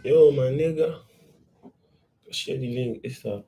Yo, my nigga, share the link ASAP.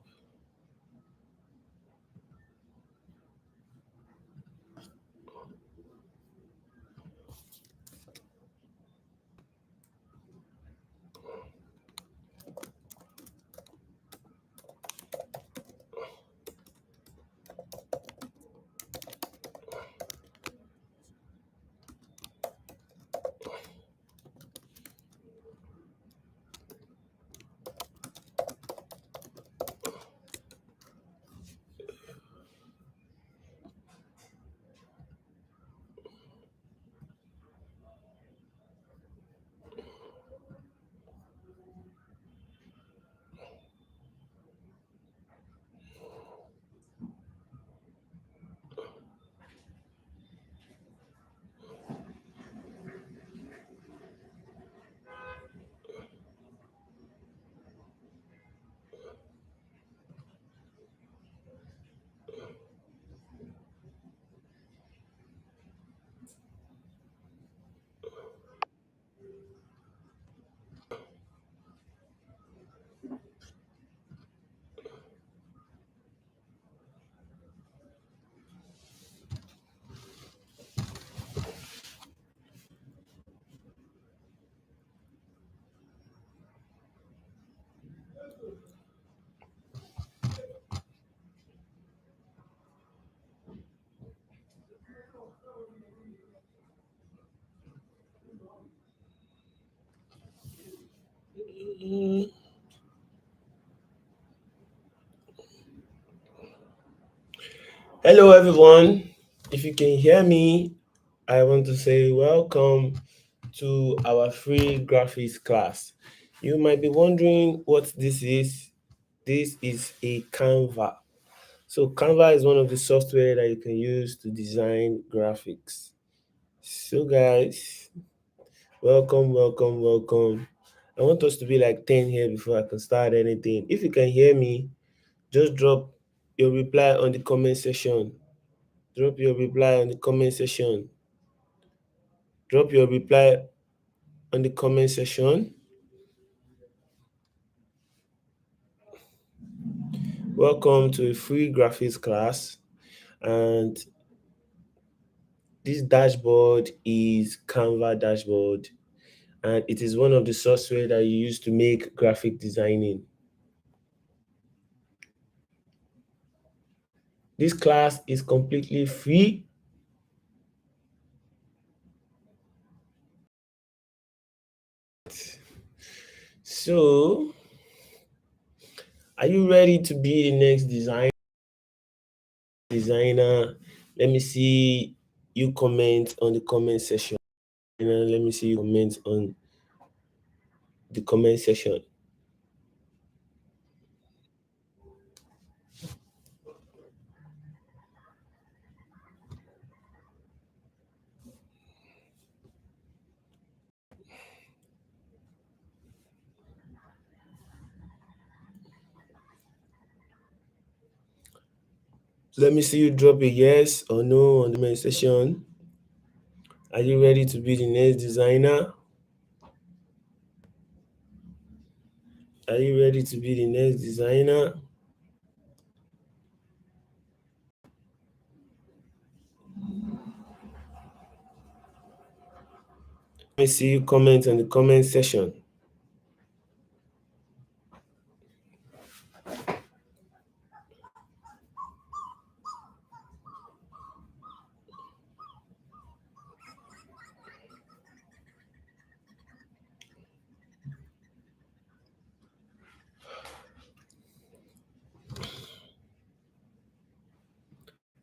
Hello, everyone. If you can hear me, I want to say welcome to our free graphics class. You might be wondering what this is. This is a Canva. So, Canva is one of the software that you can use to design graphics. So, guys, welcome. I want us to be like 10 here before I can start anything. If you can hear me, just drop your reply on the comment section. Drop your reply on the comment section. Drop your reply on the comment section. Welcome to a free graphics class. And this dashboard is Canva dashboard. And it is one of the software that you use to make graphic designing. This class is completely free. So, are you ready to be the next designer? Let me see you comment on the comment section. Let me see you comment on the comment section. So let me see you drop a yes or no on the comment section. Are you ready to be the next designer? Are you ready to be the next designer? Let me see you comment on the comment section.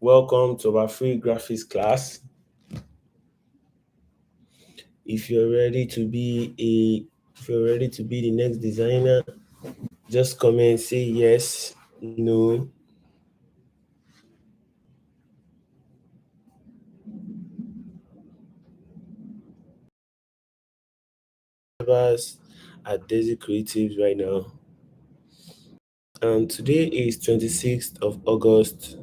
Welcome to our free graphics class. If you're ready to be the next designer, just comment, say yes, no. At Dezii Creatives right now. And today is 26th of August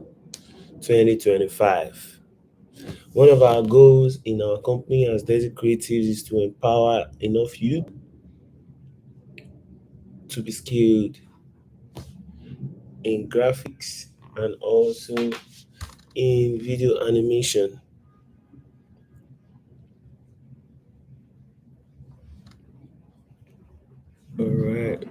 2025. One of our goals in our company as Dezii Creatives is to empower enough youth to be skilled in graphics and also in video animation. All right.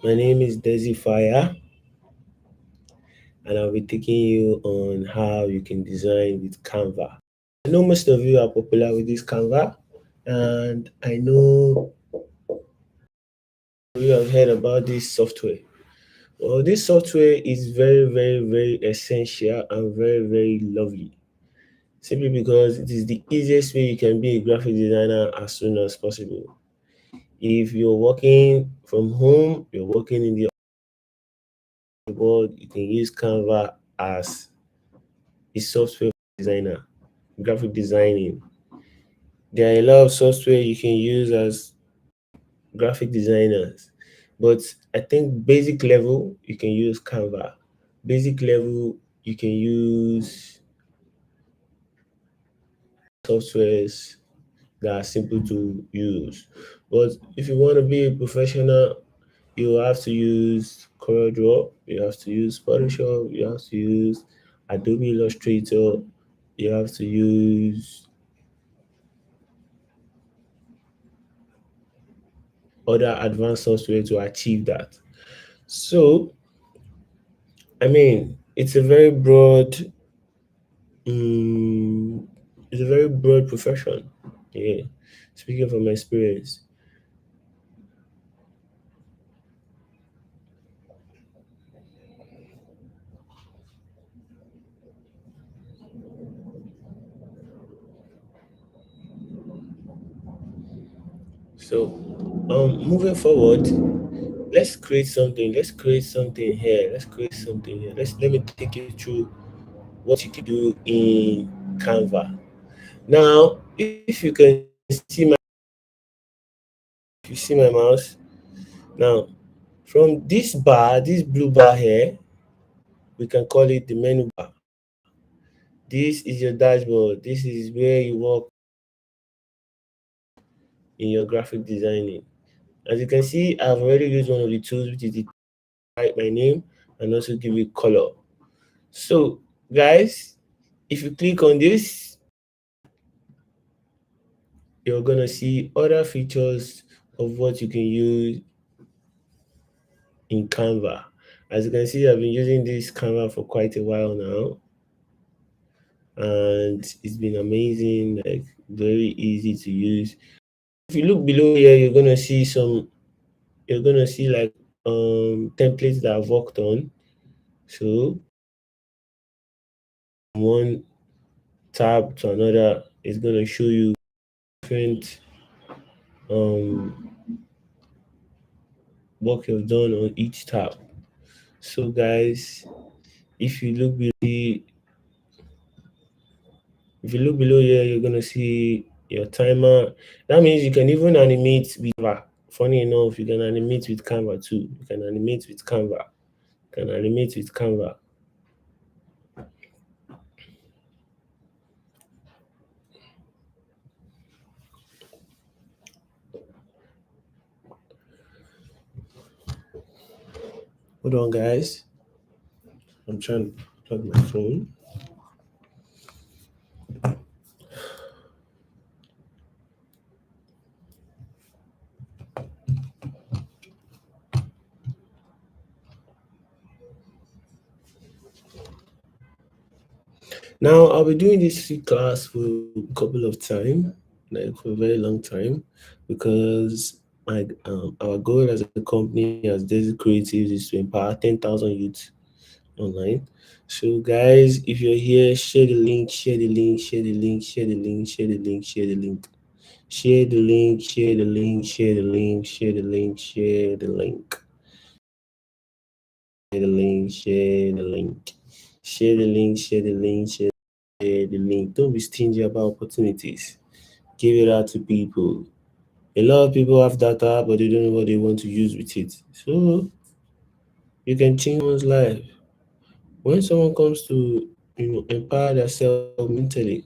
My name is Dezii Fire, and I'll be taking you on how you can design with Canva. I know most of you are popular with this Canva, and I know you have heard about this software. Well, this software is very, very, very essential and very, very lovely. Simply because it is the easiest way you can be a graphic designer as soon as possible. If you're working from home, you're working in the world, you can use Canva as a software designer, graphic designing. There are a lot of software you can use as graphic designers, but I think basic level you can use Canva. Basic level you can use softwares that are simple to use. But if you want to be a professional, you have to use CorelDRAW, you have to use Photoshop, you have to use Adobe Illustrator, you have to use other advanced software to achieve that. So, I mean, um, it's a very broad profession. Yeah, speaking from experience. So, moving forward, let's create something here, let's create something here, let me take you through what you can do in Canva. Now if you can see my if you see my mouse now, from this bar, this blue bar here, we can call it the menu bar. This is your dashboard, this is where you work in your graphic designing. As you can see, I've already used one of the tools, which is the type my name and also give it color. So guys, if you click on this, you're gonna see other features of what you can use in Canva. As you can see, I've been using this Canva for quite a while now, and it's been amazing, like very easy to use. If you look below here, you're gonna see like templates that I've worked on. So one tab to another is gonna show you different um work you've done on each tab. So guys, if you look below, if you look below here, you're gonna see your timer. That means you can even animate with Canva. Funny enough, you can animate with Canva too. You can animate with Canva. You can animate with Canva. Hold on, guys. I'm trying to plug my phone. Now I'll be doing this free class for a couple of time, like for a very long time, because our goal as a company as Dezii Creatives is to empower 10,000 youths online. So guys, if you're here, share the link, share the link, share the link, share the link, share the link, share the link. Share the link, share the link, share the link, share the link, share the link. Share the link, share the link. Share the link, share the link, share the link. Don't be stingy about opportunities. Give it out to people. A lot of people have data, but they don't know what they want to use with it. So you can change one's life. When someone comes to empower themselves mentally,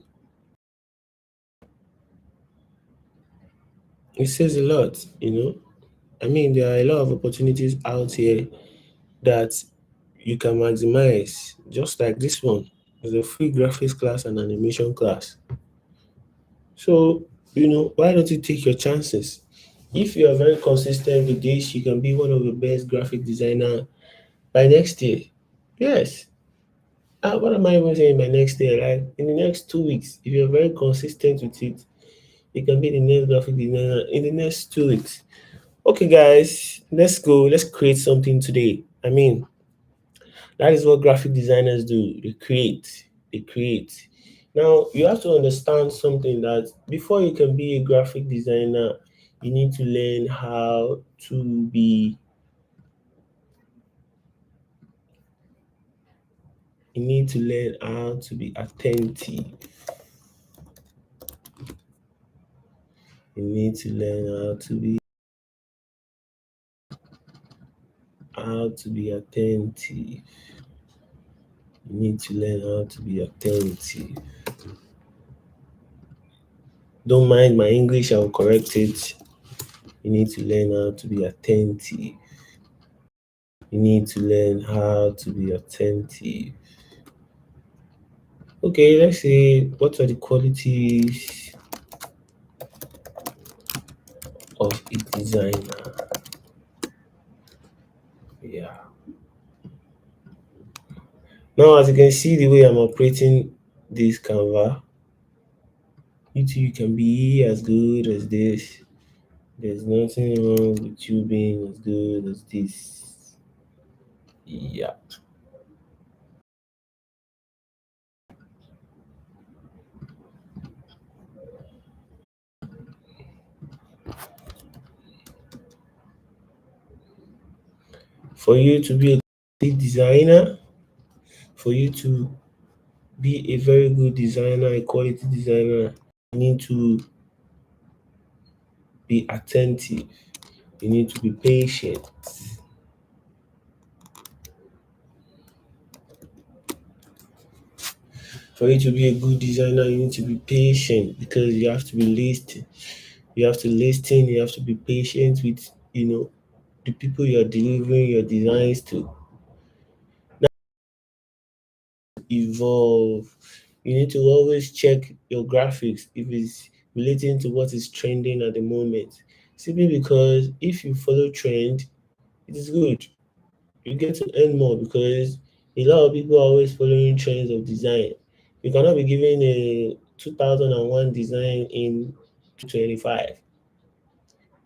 It says a lot, you know. I mean, there are a lot of opportunities out here that you can maximize, just like this one. There's a free graphics class and animation class. So, why don't you take your chances? If you are very consistent with this, you can be one of the best graphic designer by next year. Yes. What am I even saying by next year? Like in the next 2 weeks, if you're very consistent with it, you can be the next graphic designer in the next 2 weeks. Okay, guys, let's go. Let's create something today. I mean, that is what graphic designers do. They create. They create. Now, you have to understand something that before you can be a graphic designer, you need to learn how to be you need to learn how to be attentive. You need to learn how to be attentive. You need to learn how to be attentive. Don't mind my English, I'll correct it. You need to learn how to be attentive. You need to learn how to be attentive. Okay, let's see what are the qualities of a designer. Yeah. Now, as you can see, the way I'm operating this Canva, you can be as good as this. There's nothing wrong with you being as good as this. Yeah. For you to be a good designer, for you to be a very good designer, a quality designer, you need to be attentive. You need to be patient. For you to be a good designer, you need to be patient because you have to be listening. You have to listen. You have to be patient with the people you are delivering your designs to. Evolve. You need to always check your graphics if it's relating to what is trending at the moment. Simply because if you follow trend, it is good. You get to earn more because a lot of people are always following trends of design. You cannot be given a 2001 design in 2025.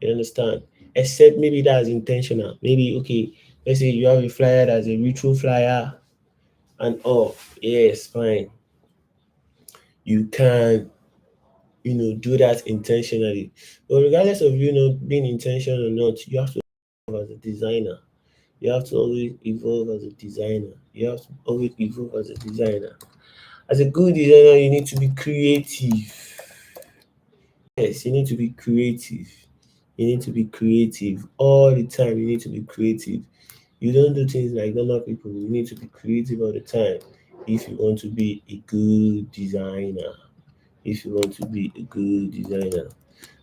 You understand? Except maybe that's intentional. Maybe, okay, let's say you have a flyer that's a retro flyer and oh, yes, fine. You can, do that intentionally. But regardless of being intentional or not, you have to evolve as a designer. You have to always evolve as a designer. You have to always evolve as a designer. As a good designer, you need to be creative. Yes, you need to be creative. You need to be creative all the time. You need to be creative. You don't do things like normal people. You need to be creative all the time if you want to be a good designer. If you want to be a good designer.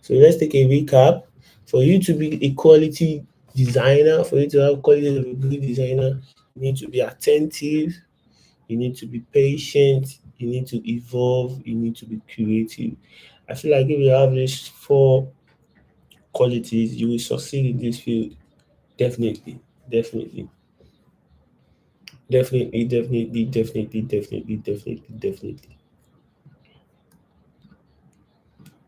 So let's take a recap. For you to be a quality designer, for you to have quality of a good designer, you need to be attentive, you need to be patient, you need to evolve, you need to be creative. I feel like if you have these four qualities, you will succeed in this field. Definitely, definitely, definitely.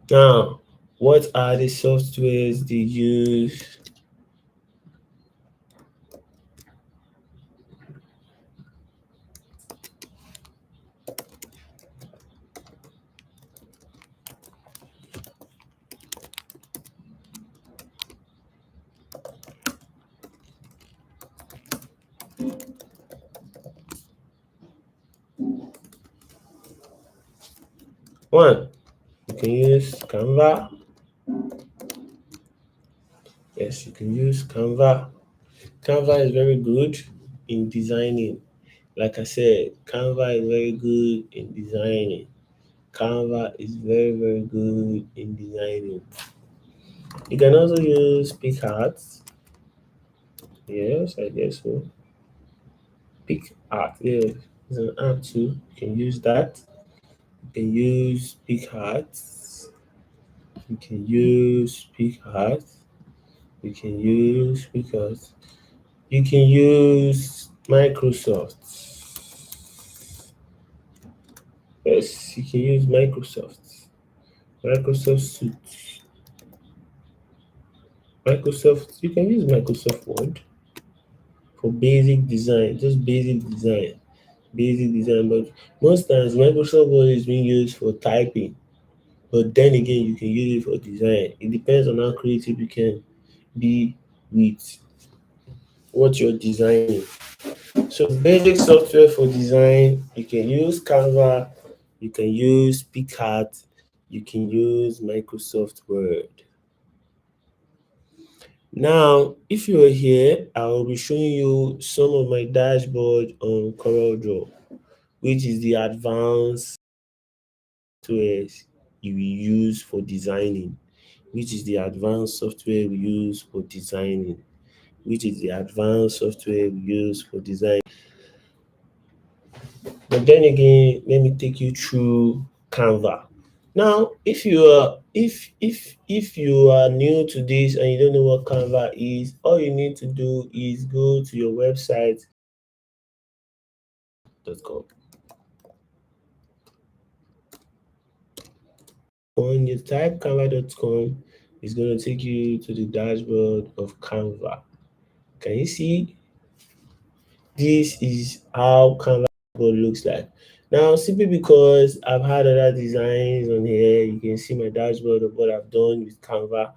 Now, what are the softwares they use? One, you can use Canva. Yes, you can use Canva. Canva is very good in designing. Like I said, Canva is very good in designing. Canva is very, very good in designing. You can also use PicArt. Yes, I guess so. PicArt, yeah, it's an app too. You can use that. You can use PicArt. You can use PicArt. You can use PicArt. You can use Microsoft. Yes, you can use Microsoft. Microsoft Suite. Microsoft, you can use Microsoft Word for basic design, just basic design. But most times, Microsoft Word is being used for typing. But then again, you can use it for design. It depends on how creative you can be with what you're designing. So basic software for design, you can use Canva, you can use PicArt, you can use Microsoft Word. Now, if you are here, I will be showing you some of my dashboard on CorelDRAW, which is the advanced software you will use for designing, which is the advanced software we use for designing, which is the advanced software we use for design. But then again, let me take you through Canva. Now, if you are new to this and you don't know what Canva is, all you need to do is go to your website.com. When you type canva.com, it's going to take you to the dashboard of Canva. Can you see? This is how Canva looks like. Now, simply because I've had other designs on here, you can see my dashboard of what I've done with Canva.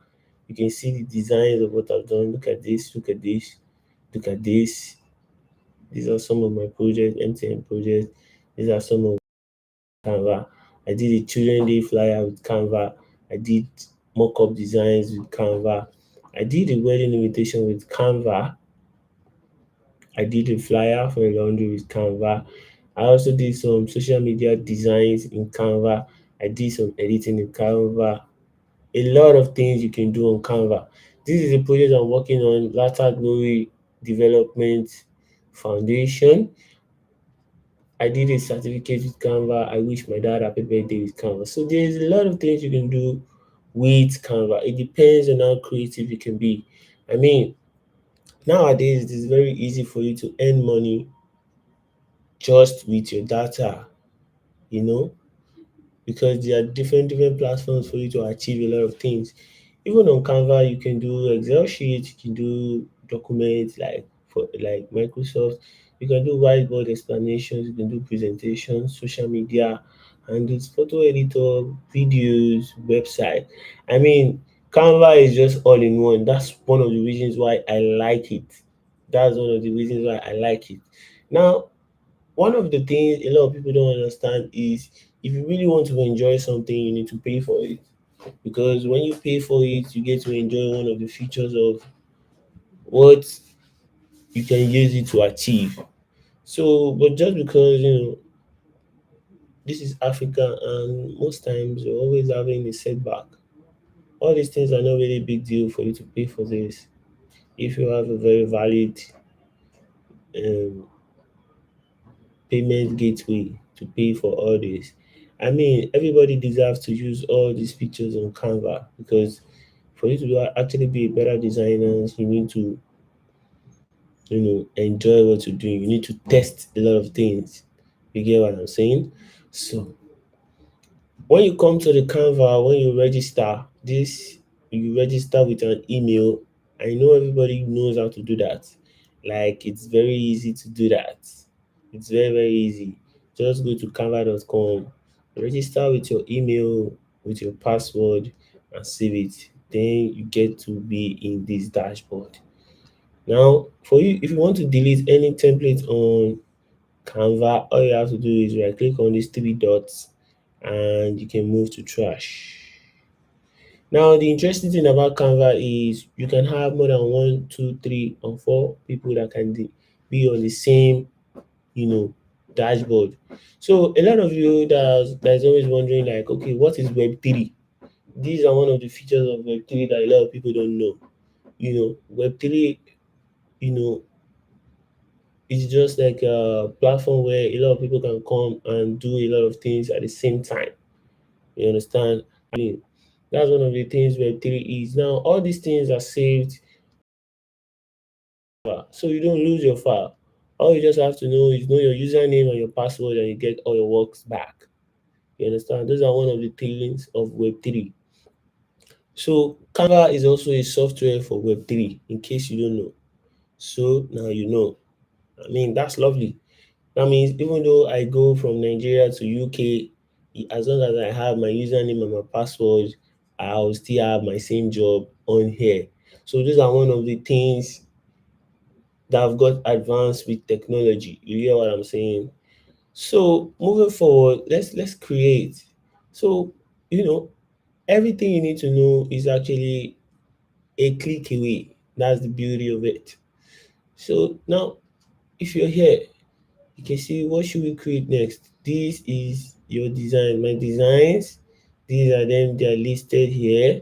You can see the designs of what I've done. Look at this, look at this, look at this. These are some of my projects, MTN projects. These are some of Canva. I did a Children Day flyer with Canva. I did mock-up designs with Canva. I did a wedding invitation with Canva. I did a flyer for a laundry with Canva. I also did some social media designs in Canva. I did some editing in Canva. A lot of things you can do on Canva. This is a project I'm working on, Latter Glory Development Foundation. I did a certificate with Canva. I wish my dad happy birthday with Canva. So there's a lot of things you can do with Canva. It depends on how creative you can be. I mean, nowadays it is very easy for you to earn money just with your data, you know, because there are different platforms for you to achieve a lot of things. Even on Canva, you can do Excel sheets, you can do documents like Microsoft, you can do whiteboard explanations, you can do presentations, social media, and it's photo editor, videos, website. I mean, Canva is just all in one. That's one of the reasons why I like it. That's one of the reasons why I like it. Now, one of the things a lot of people don't understand is if you really want to enjoy something, you need to pay for it. Because when you pay for it, you get to enjoy one of the features of what you can use it to achieve. So, but just because, this is Africa and most times you're always having a setback, all these things are not really a big deal for you to pay for this. If you have a very valid um, payment gateway to pay for all this. I mean, everybody deserves to use all these pictures on Canva because for you to actually be a better designer, you need to, enjoy what you're doing. You need to test a lot of things. You get what I'm saying? So when you come to the Canva, when you register, you register with an email. I know everybody knows how to do that. Like it's very easy to do that. It's very easy. Just go to canva.com, register with your email, with your password, and save it. Then you get to be in this dashboard. Now, for you, if you want to delete any template on Canva, all you have to do is right click on these three dots and you can move to trash. Now, the interesting thing about Canva is you can have more than one, two, three, or four people that can be on the same, you know, dashboard. So a lot of you that's always wondering like, okay, what is Web3? these are one of the features of Web3 that a lot of people don't know. Web3, you know, it's just like a platform where a lot of people can come and do a lot of things at the same time. You understand? I mean, that's one of the things Web3 is. Now, all these things are saved, so you don't lose your file. All you just have to know is know your username and your password, and you get all your works back. You understand? Those are one of the things of Web3. So Canva is also a software for Web3, in case you don't know. So now you know. I mean, that's lovely. That means even though I go from Nigeria to UK, as long as I have my username and my password, I'll still have my same job on here. So these are one of the things that have got advanced with technology. You hear what I'm saying? So moving forward, let's create. So you know, everything you need to know is actually a click away. That's the beauty of it. So now, if you're here, you can see what should we create next. This is your design. My designs, these are them. They are listed here.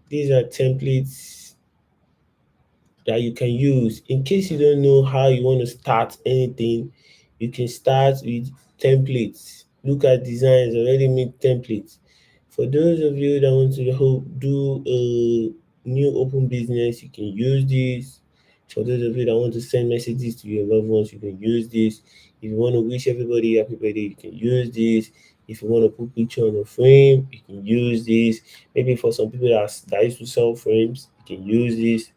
These are templates that you can use. In case you don't know how you want to start anything, you can start with templates. Look at designs, already made templates. For those of you that want to do a new open business, you can use this. For those of you that want to send messages to your loved ones, you can use this. If you want to wish everybody happy birthday, you can use this. If you want to put picture on a frame, you can use this. Maybe for some people that used to sell frames, you can use this.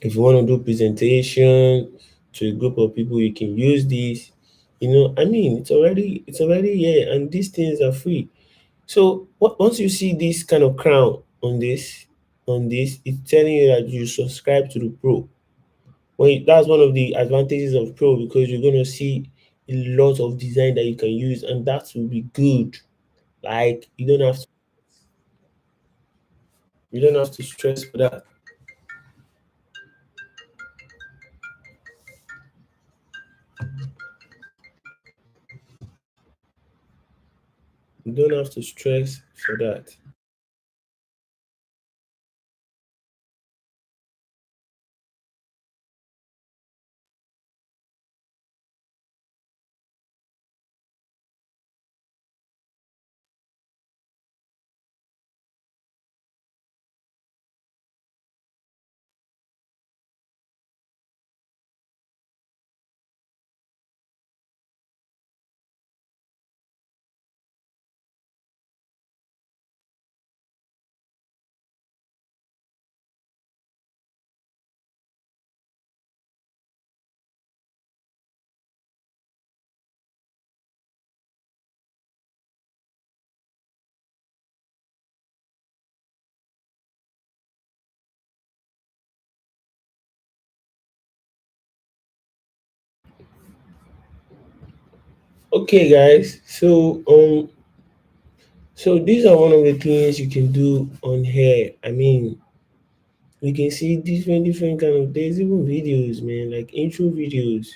If you want to do presentation to a group of people, you can use this. I mean, it's already here, and these things are free. So once you see this kind of crown on this, it's telling you that you subscribe to the pro. That's one of the advantages of pro, because you're gonna see a lot of design that you can use, and that will be good. Like you don't have to stress for that. You don't have to stress for that. Okay, guys. So these are one of the things you can do on here. I mean, we can see different kind of. There's even videos, man, like intro videos.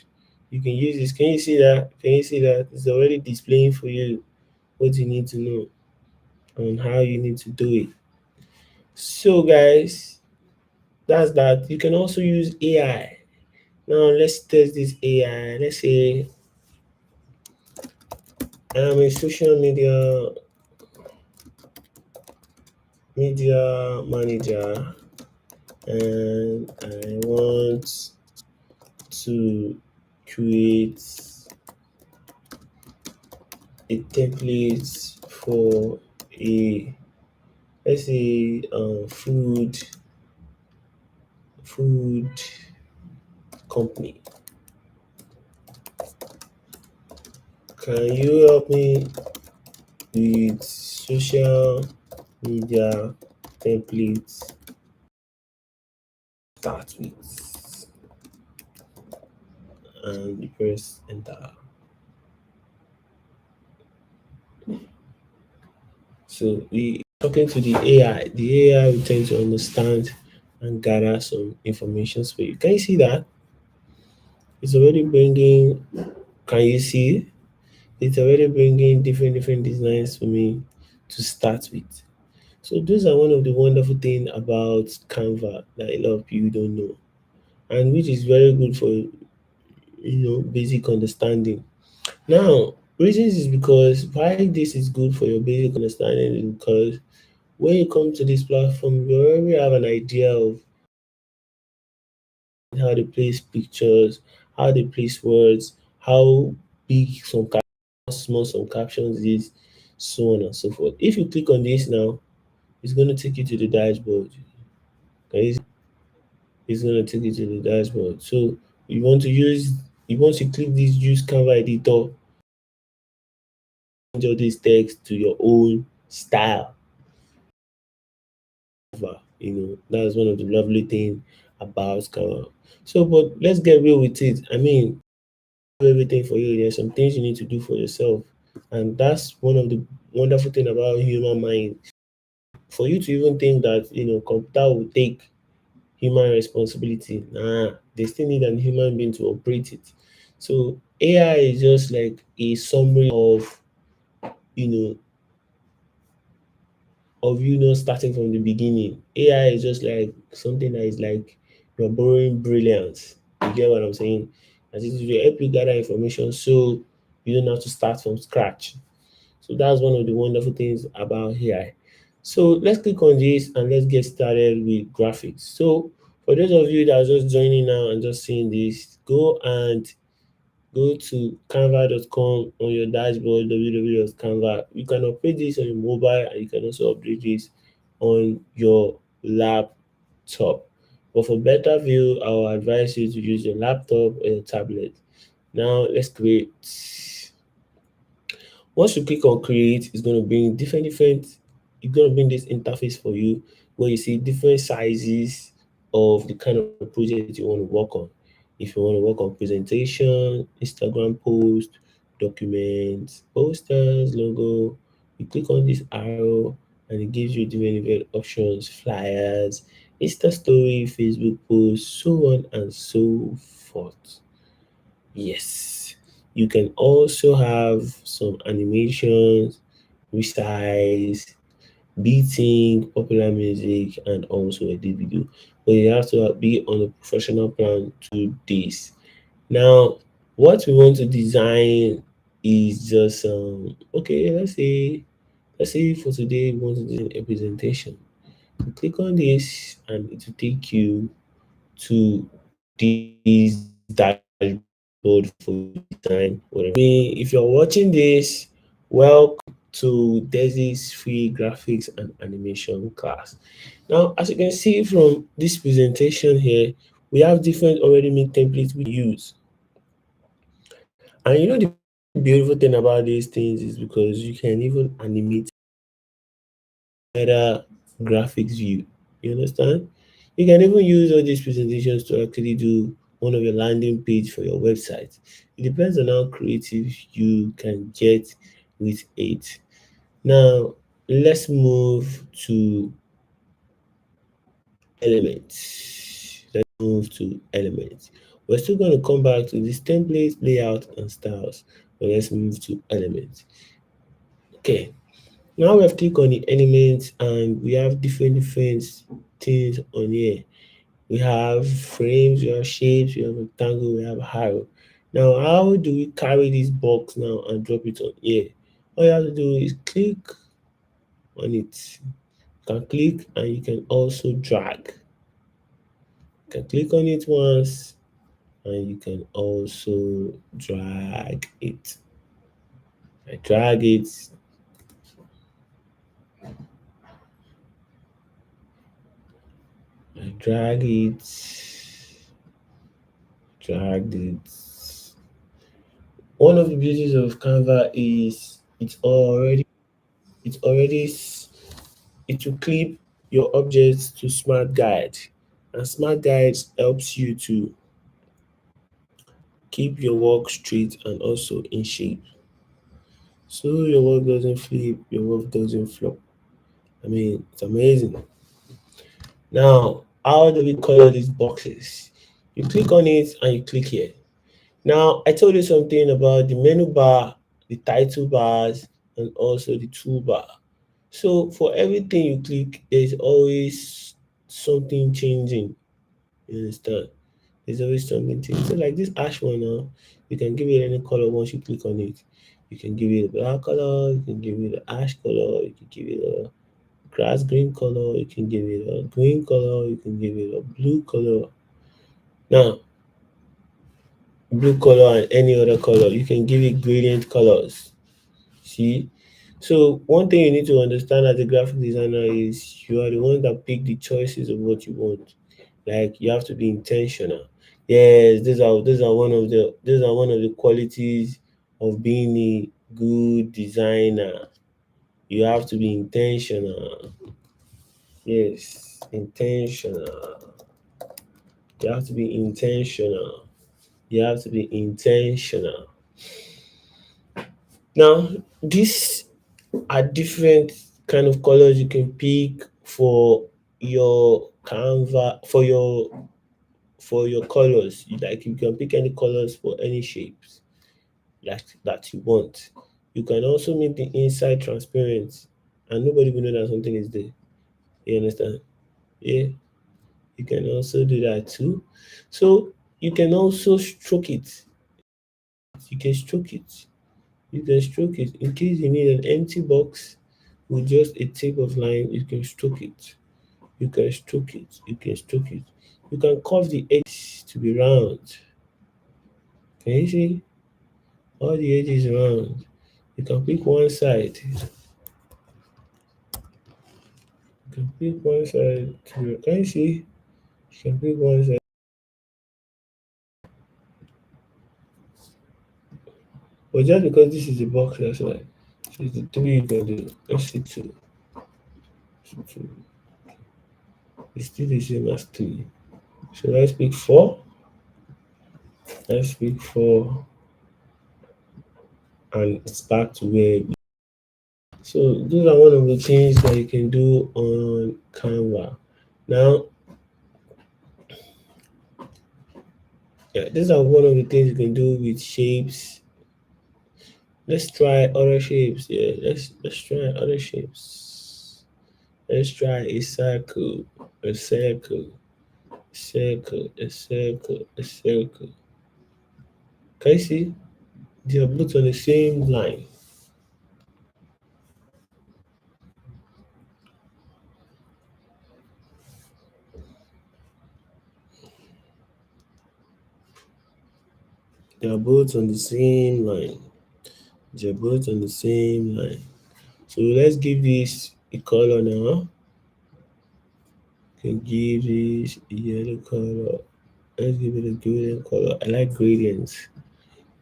You can use this. Can you see that? Can you see that? It's already displaying for you what you need to know and how you need to do it. So, guys, that's that. You can also use AI. Now, let's test this AI. Let's say I'm a social media manager, and I want to create a template for a, let's say, food company. Can you help me with social media templates? Start with, and you press enter. So we talking to the AI. The AI will tend to understand and gather some information for you. Can you see that? It's already bringing. Can you see? It's already bringing different designs for me to start with. So those are one of the wonderful things about Canva that a lot of people don't know, and which is very good for basic understanding. Now, reasons is because why this is good for your basic understanding is because when you come to this platform, you already have an idea of how they place pictures, how they place words, how big how small some captions is, so on and so forth. If you click on this now, it's going to take you to the dashboard. Okay, it's going to take you to the dashboard. So you want to use, you want to click this use Canva editor, change all this text to your own style. That's one of the lovely things about Canva. So, but let's get real with it. I mean, everything for you. There's some things you need to do for yourself, and that's one of the wonderful thing about human mind. For you to even think that computer will take human responsibility, nah, they still need an human being to operate it. So AI is just like a summary you know starting from the beginning. AI is just like something that is like you're borrowing brilliance. You get what I'm saying? As it will help you gather information so you don't have to start from scratch. So that's one of the wonderful things about AI. So let's click on this and let's get started with graphics. So for those of you that are just joining now and just seeing this, go to canva.com on your dashboard, www.canva. You can update this on your mobile and you can also update this on your laptop. But for better view, I will advise you to use your laptop or your tablet. Now let's create. Once you click on create, it's going to bring it's going to bring this interface for you where you see different sizes of the kind of project you want to work on. If you want to work on presentation, Instagram post, documents, posters, logo, you click on this arrow and it gives you different options, flyers, Insta story, Facebook posts, so on and so forth. Yes, you can also have some animations, resize, beating, popular music, and also edit video. But you have to be on a professional plan to do this. Now, what we want to design is just okay. Let's say for today we want to do a presentation. You click on this, and it will take you to this dashboard for you to design whatever. If you're watching this, welcome to Dezii's free graphics and animation class. Now, as you can see from this presentation here, we have different already made templates we use. And the beautiful thing about these things is because you can even animate better graphics view. You understand? You can even use all these presentations to actually do one of your landing page for your website. It depends on how creative you can get with it. Now, let's move to elements. Let's move to elements. We're still going to come back to this template, layout, and styles. But let's move to elements. Okay. Now we have clicked on the elements and we have different things on here. We have frames, we have shapes, we have rectangle, we have arrow. Now, how do we carry this box now and drop it on here? All you have to do is click on it. You can click and you can also drag. You can click on it once and you can also drag it. I drag it, I drag it, drag it. One of the beauties of Canva is it's already it will clip your objects to smart guide, and smart guides helps you to keep your work straight and also in shape, so your work doesn't flip, your work doesn't flop. I mean, it's amazing. Now, how do we color these boxes? You click on it and you click here. Now, I told you something about the menu bar, the title bars, and also the toolbar. So for everything you click, there's always something changing. You understand? There's always something changing. So like this ash one now, you can give it any color once you click on it. You can give it a black color, you can give it an ash color, you can give it a grass green color, you can give it a green color, you can give it a blue color. Now, blue color and any other color, you can give it gradient colors. See? So one thing you need to understand as a graphic designer is you are the one that pick the choices of what you want. Like you have to be intentional. Yes, these are one of the qualities of being a good designer. You have to be intentional. Yes, intentional. You have to be intentional. You have to be intentional. Now, these are different kind of colors you can pick for your canva for your colors. Like you can pick any colors for any shapes like that you want. You can also make the inside transparent and nobody will know that something is there. You understand? Yeah, you can also do that too. So you can also stroke it. You can stroke it. You can stroke it. In case you need an empty box with just a tape of line, you can stroke it. You can stroke it. You can stroke it. You can curve the edges to be round. Can you see? All the edges round. You can pick one side. You can pick one side to can you see? You can pick one side. But just because this is a box, that's why. So it's the three you can do. Let's see two. See two. It's still the same as three. So let's pick four. Let's pick four. And it's back to where so those are one of the things that you can do on Canva. Now, yeah, these are one of the things you can do with shapes. Let's try other shapes. Yeah, let's try other shapes. Let's try a circle, a circle, circle, a circle, a circle. Can you see? They are both on the same line. They are both on the same line. They are both on the same line. So let's give this a color now. Can give this a yellow color. Let's give it a golden color. I like gradients.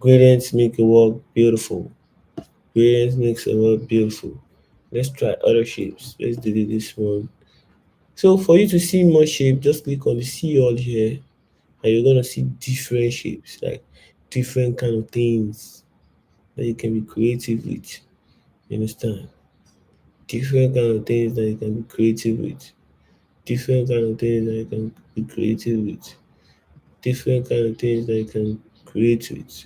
Gradients make a work beautiful. Gradients makes a work beautiful. Let's try other shapes. Let's delete this one. So for you to see more shape, just click on the see all here, and you're gonna see different shapes, like different kind of things that you can be creative with. You understand? Different kind of things that you can be creative with. Different kind of things that you can be creative with. Different kind of things that you can create with.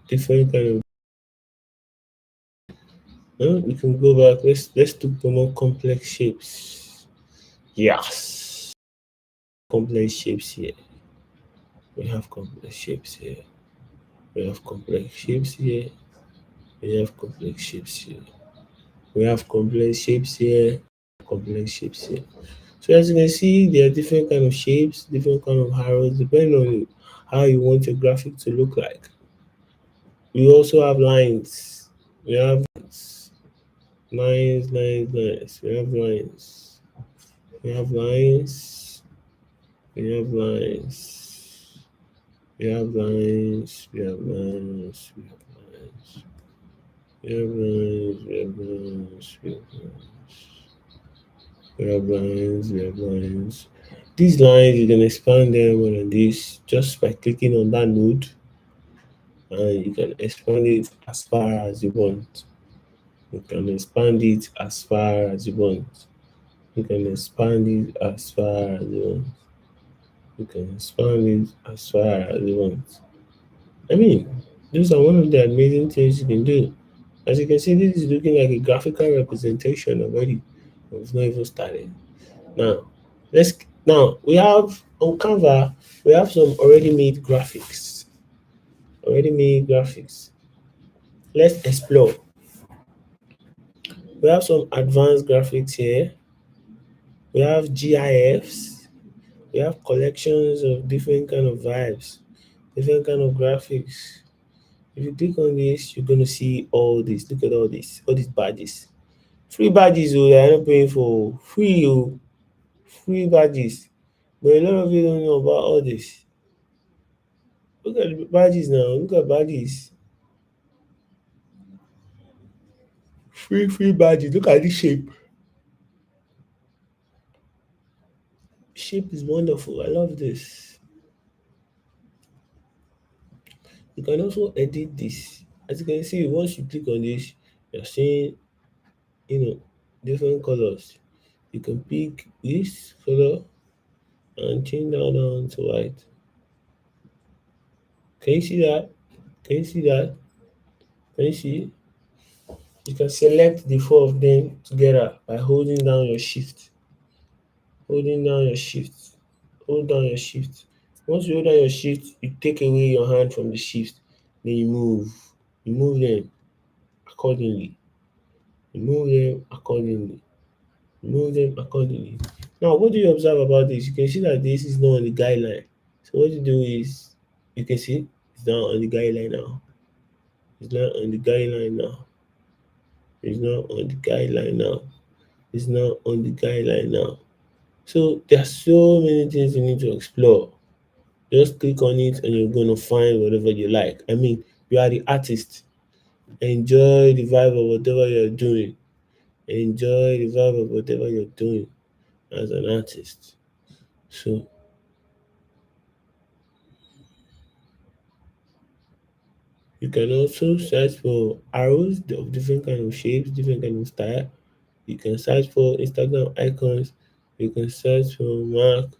Different kind of we can go back. Let's do more complex shapes. Yes. Complex shapes here. We have complex shapes here. We have complex shapes here. We have complex shapes here. We have complex shapes here. Complex shapes here. So as you can see, there are different kind of shapes, different kind of arrows, depending on how you want your graphic to look like. We also have lines. We have lines. We have lines. We have lines. We have lines. We have lines. We have lines. We have lines. We have lines. We have lines. We have lines. We have lines. We have lines. These lines, you can expand them on this just by clicking on that node, and you can expand it as far as you want. You can expand it as far as you want. You can expand it as far as you want. You can expand it as far as you want. I mean, Those are one of the amazing things you can do. As you can see, this is looking like a graphical representation already. It's not even started. Now, let's now we have on Canva we have some already made graphics. Already made graphics. Let's explore. We have some advanced graphics here. We have GIFs. We have collections of different kind of vibes, different kind of graphics. If you click on this, you're gonna see all this. Look at all these badges. Free badges, oh, they're not paying for free, oh, free badges. But a lot of you don't know about all this. Look at the badges now. Look at badges. Free badges. Look at this shape. Shape is wonderful. I love this. You can also edit this. As you can see, once you click on this, you're seeing, you know, different colors. You can pick this color and change that down to white. Can you see that? Can you see that? Can you see? You can select the four of them together by holding down your shift. Holding down your shift. Hold down your shift. Once you hold down your shift, you take away your hand from the shift. Then you move. You move them accordingly. You move them accordingly. You move them accordingly. Now, what do you observe about this? You can see that this is not on the guideline. So what you do is, you can see it's not on the guideline now. It's not on the guideline now. It's not on the guideline now. It's not on the guideline now. So there are so many things you need to explore. Just click on it and you're gonna find whatever you like. I mean, you are the artist. Enjoy the vibe of whatever you're doing. Enjoy the vibe of whatever you're doing as an artist. So you can also search for arrows of different kind of shapes, different kind of style. You can search for Instagram icons. You can search for mark.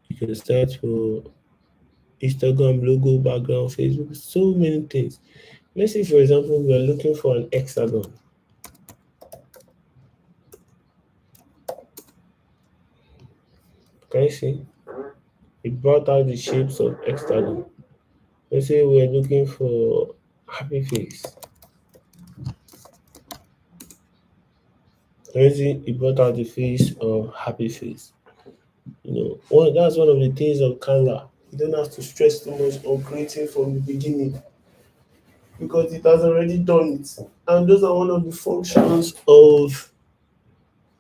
You can search for Instagram logo, background, Facebook, so many things. Let's say, for example, we are looking for an hexagon. Can you see? It brought out the shapes of hexagon. Let's say we're looking for happy face. Can you see? It brought out the face of happy face. That's one of the things of Canva. You don't have to stress too much on creating from the beginning because it has already done it. And those are one of the functions of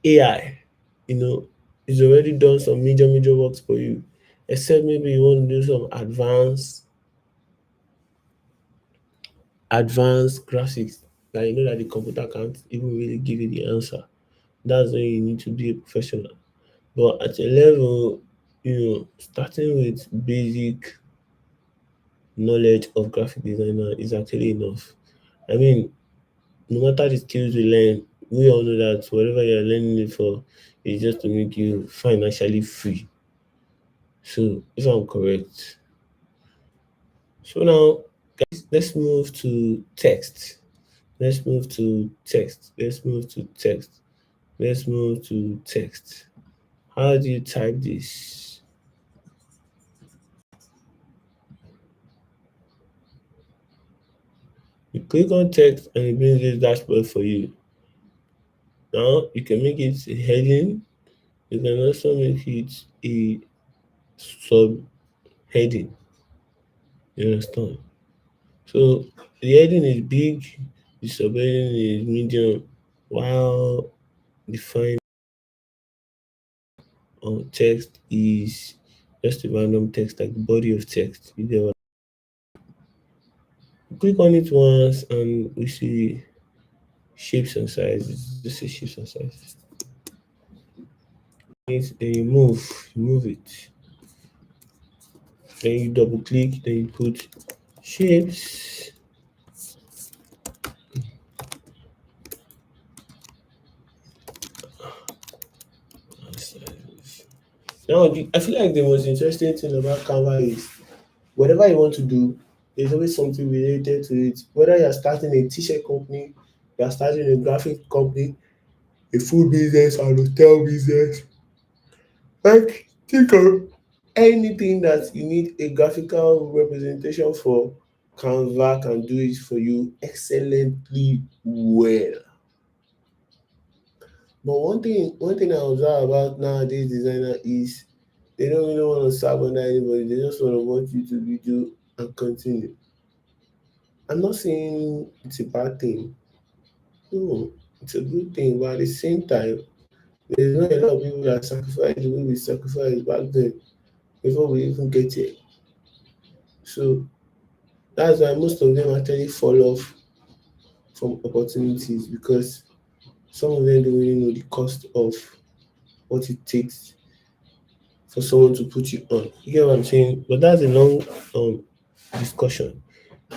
AI. You know, it's already done some major works for you. Except maybe you want to do some advanced graphics that you know that the computer can't even really give you the answer. That's when you need to be a professional. But at a level, starting with basic knowledge of graphic designer is actually enough. I mean, no matter the skills we learn, we all know that whatever you're learning it for is just to make you financially free. So, if I'm correct. So now, guys, let's move to text. Let's move to text. Let's move to text. Let's move to text. How do you type this? You click on text and it brings this dashboard for you. Now you can make it a heading. You can also make it a subheading. You understand? So the heading is big, the subheading is medium, while the final text is just a random text like the body of text. You get what? Click on it once and we see shapes and sizes. This is shapes and sizes. Then you move it. Then you double click, then you put shapes. And sizes. Now, I feel like the most interesting thing about Canva is Whatever you want to do, there's always something related to it. Whether you're starting a t-shirt company, you're starting a graphic company, a food business, an hotel business, like think of anything that you need a graphical representation for, Canva can do it for you excellently well. But one thing I observe about nowadays designer is they don't really want to serve under anybody. They just want you to video and continue. I'm not saying it's a bad thing. No, it's a good thing. But at the same time, there's not a lot of people that sacrifice the way we sacrificed back then before we even get here. So that's why most of them actually fall off from opportunities because some of them don't really know the cost of what it takes for someone to put you on. You get what I'm saying? But that's a long discussion.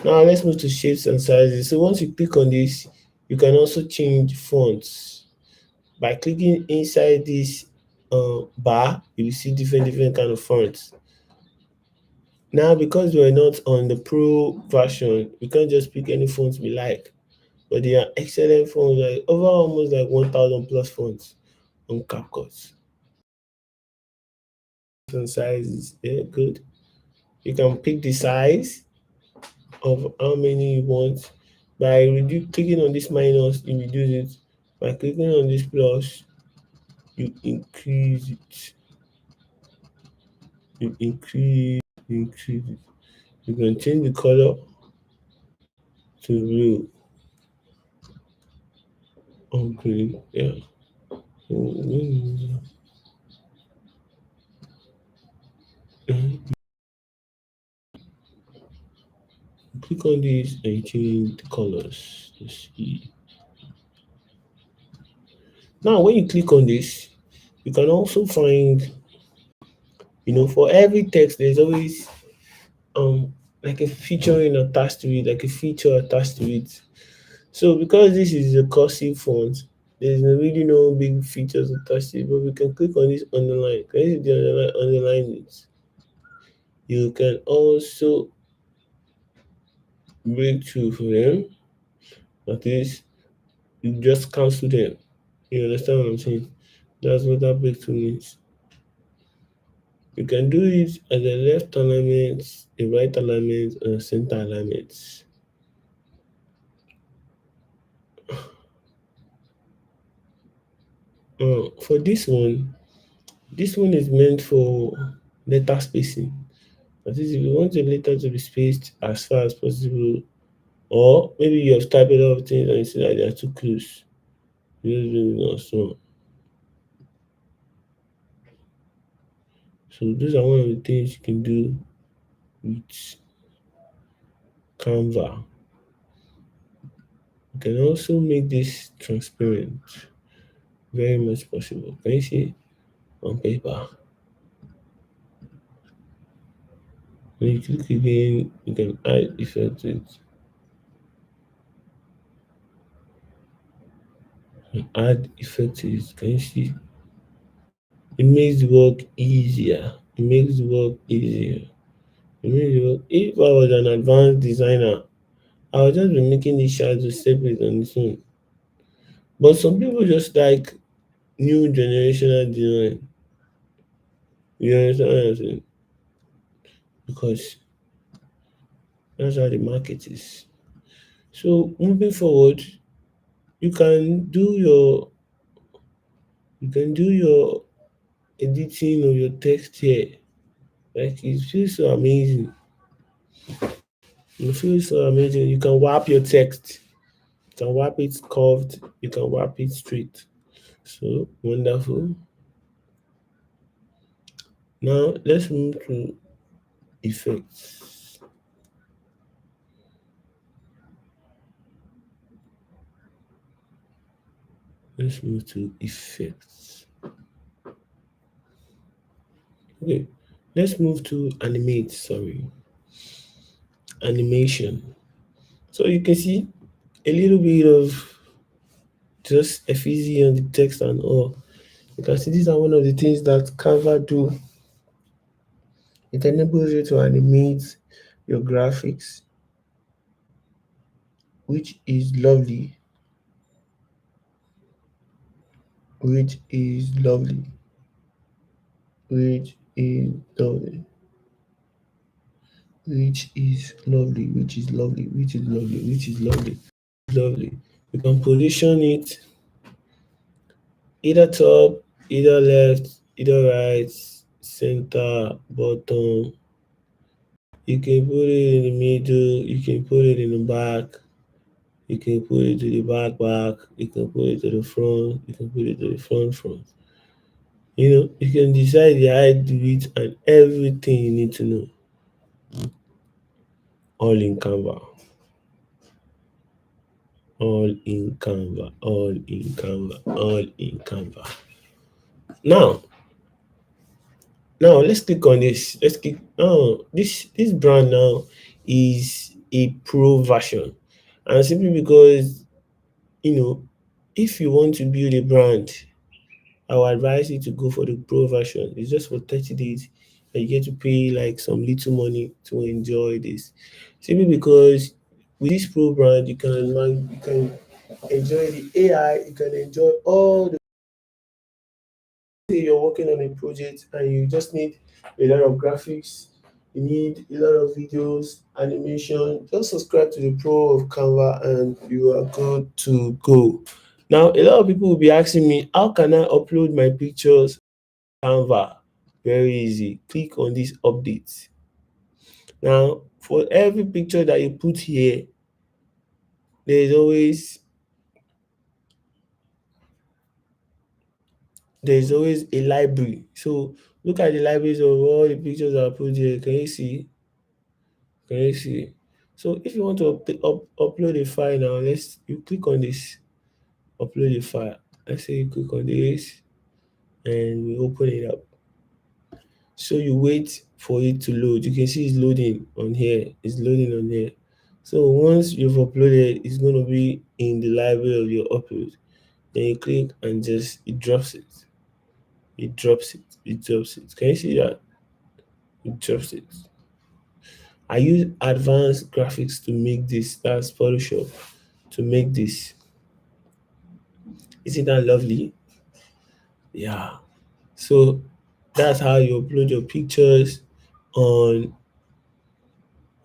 Now let's move to shapes and sizes. So once you click on this, you can also change fonts. By clicking inside this bar, you will see different kind of fonts. Now because we're not on the pro version, we can't just pick any fonts we like. But they are excellent fonts, like over almost like 1,000 plus fonts on CapCut. And sizes, yeah, good. You can pick the size of how many you want. By clicking on this minus, you reduce it. By clicking on this plus, you increase it. You increase it. You can change the color to blue or green. Yeah. Mhm. Click on this and you change the colors. Let's see. Now, when you click on this, you can also find, for every text, there's always like a featuring attached to it, like a feature attached to it. So because this is a cursive font, there's really no big features attached to it, but we can click on this underline. Can you see the underline it? You can also break through for them. At least you just cancel them. You understand what I'm saying? That's what that breakthrough means. You can do it as a left alignment, a right alignment, and a center alignment. For this one is meant for letter spacing. That is, if you want your letter to be spaced as far as possible, or maybe you have typed a lot of things and you see that they are too close, you just bring it down small. So those are one of the things you can do with Canva. You can also make this transparent, very much possible. Can you see on paper? When you click again, you can add effect to it. Add effect to it. Can you see? It makes the work easier. It makes the work easier. It makes the work. If I was an advanced designer, I would just be making these shadows separate on its own. But some people just like new generational design. You understand what I'm saying? Because that's how the market is. So moving forward, you can do your you can do your editing of your text here. Like it feels so amazing. It feels so amazing. You can warp your text. You can warp it curved. You can warp it straight. So wonderful. Now let's move to effects. Let's move to effects. Okay. Let's move to animate. Sorry, animation. So you can see a little bit of just effigy on the text and all. You can see these are one of the things that Canva do It enables you to animate your graphics, which is lovely, which is lovely, which is lovely, which is lovely, which is lovely, which is lovely, which is lovely, lovely. You can position it either top, either left, either right, center, bottom. You can put it in the middle, you can put it in the back, you can put it to the back, you can put it to the front, you can put it to the front. You can decide the height, the width, and everything you need to know, all in Canva, all in Canva, all in Canva, all in Canva. Now, now let's click on this. Let's click. Oh, this brand now is a pro version, and simply because you know, if you want to build a brand, I would advise you to go for the pro version. It's just for 30 days and you get to pay like some little money to enjoy this. Simply because with this pro brand you can enjoy the AI, you can enjoy all the say you're working on a project and you just need a lot of graphics, you need a lot of videos, animation, just subscribe to the pro of Canva and you are good to go. Now a lot of people will be asking me, how can I upload my pictures Canva? Very easy. Click on this update. Now, for every picture that you put here, there is always a library. So look at the libraries of all the pictures that are put here. Can you see? Can you see? So if you want to upload a file now, you click on this, upload a file. Let's say you click on this and we open it up. So you wait for it to load. You can see it's loading on here. It's loading on here. So once you've uploaded, it's going to be in the library of your upload. Then you click and just it drops it. It drops it. It drops it. Can you see that? It drops it. I use advanced graphics to make this. That's Photoshop to make this. Isn't that lovely? Yeah. So that's how you upload your pictures on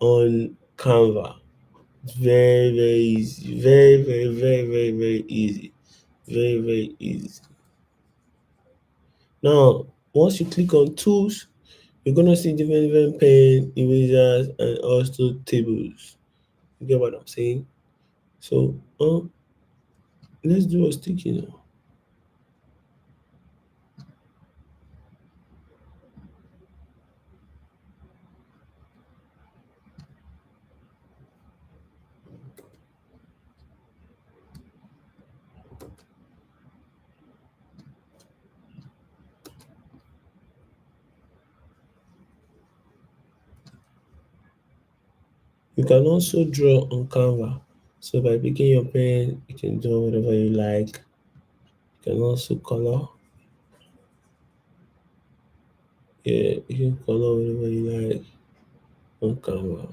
Canva. It's very, very easy. Very, very, very, very, very easy. Very, very easy. Now, once you click on tools, you're gonna see different pen, erasers, and also tables. You get what I'm saying? So, let's do a sticky now. You can also draw on Canva. So by picking your pen, you can draw whatever you like. You can also color. Yeah, you can color whatever you like on Canva.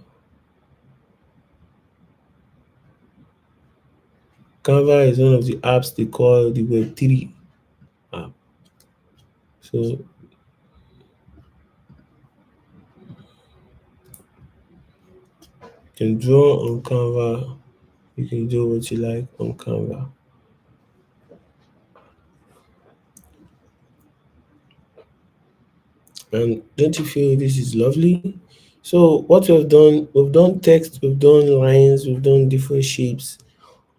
Canva is one of the apps they call the Web3 app. So you can draw on Canva. You can do what you like on Canva. And don't you feel this is lovely? So what we've done text, we've done lines, we've done different shapes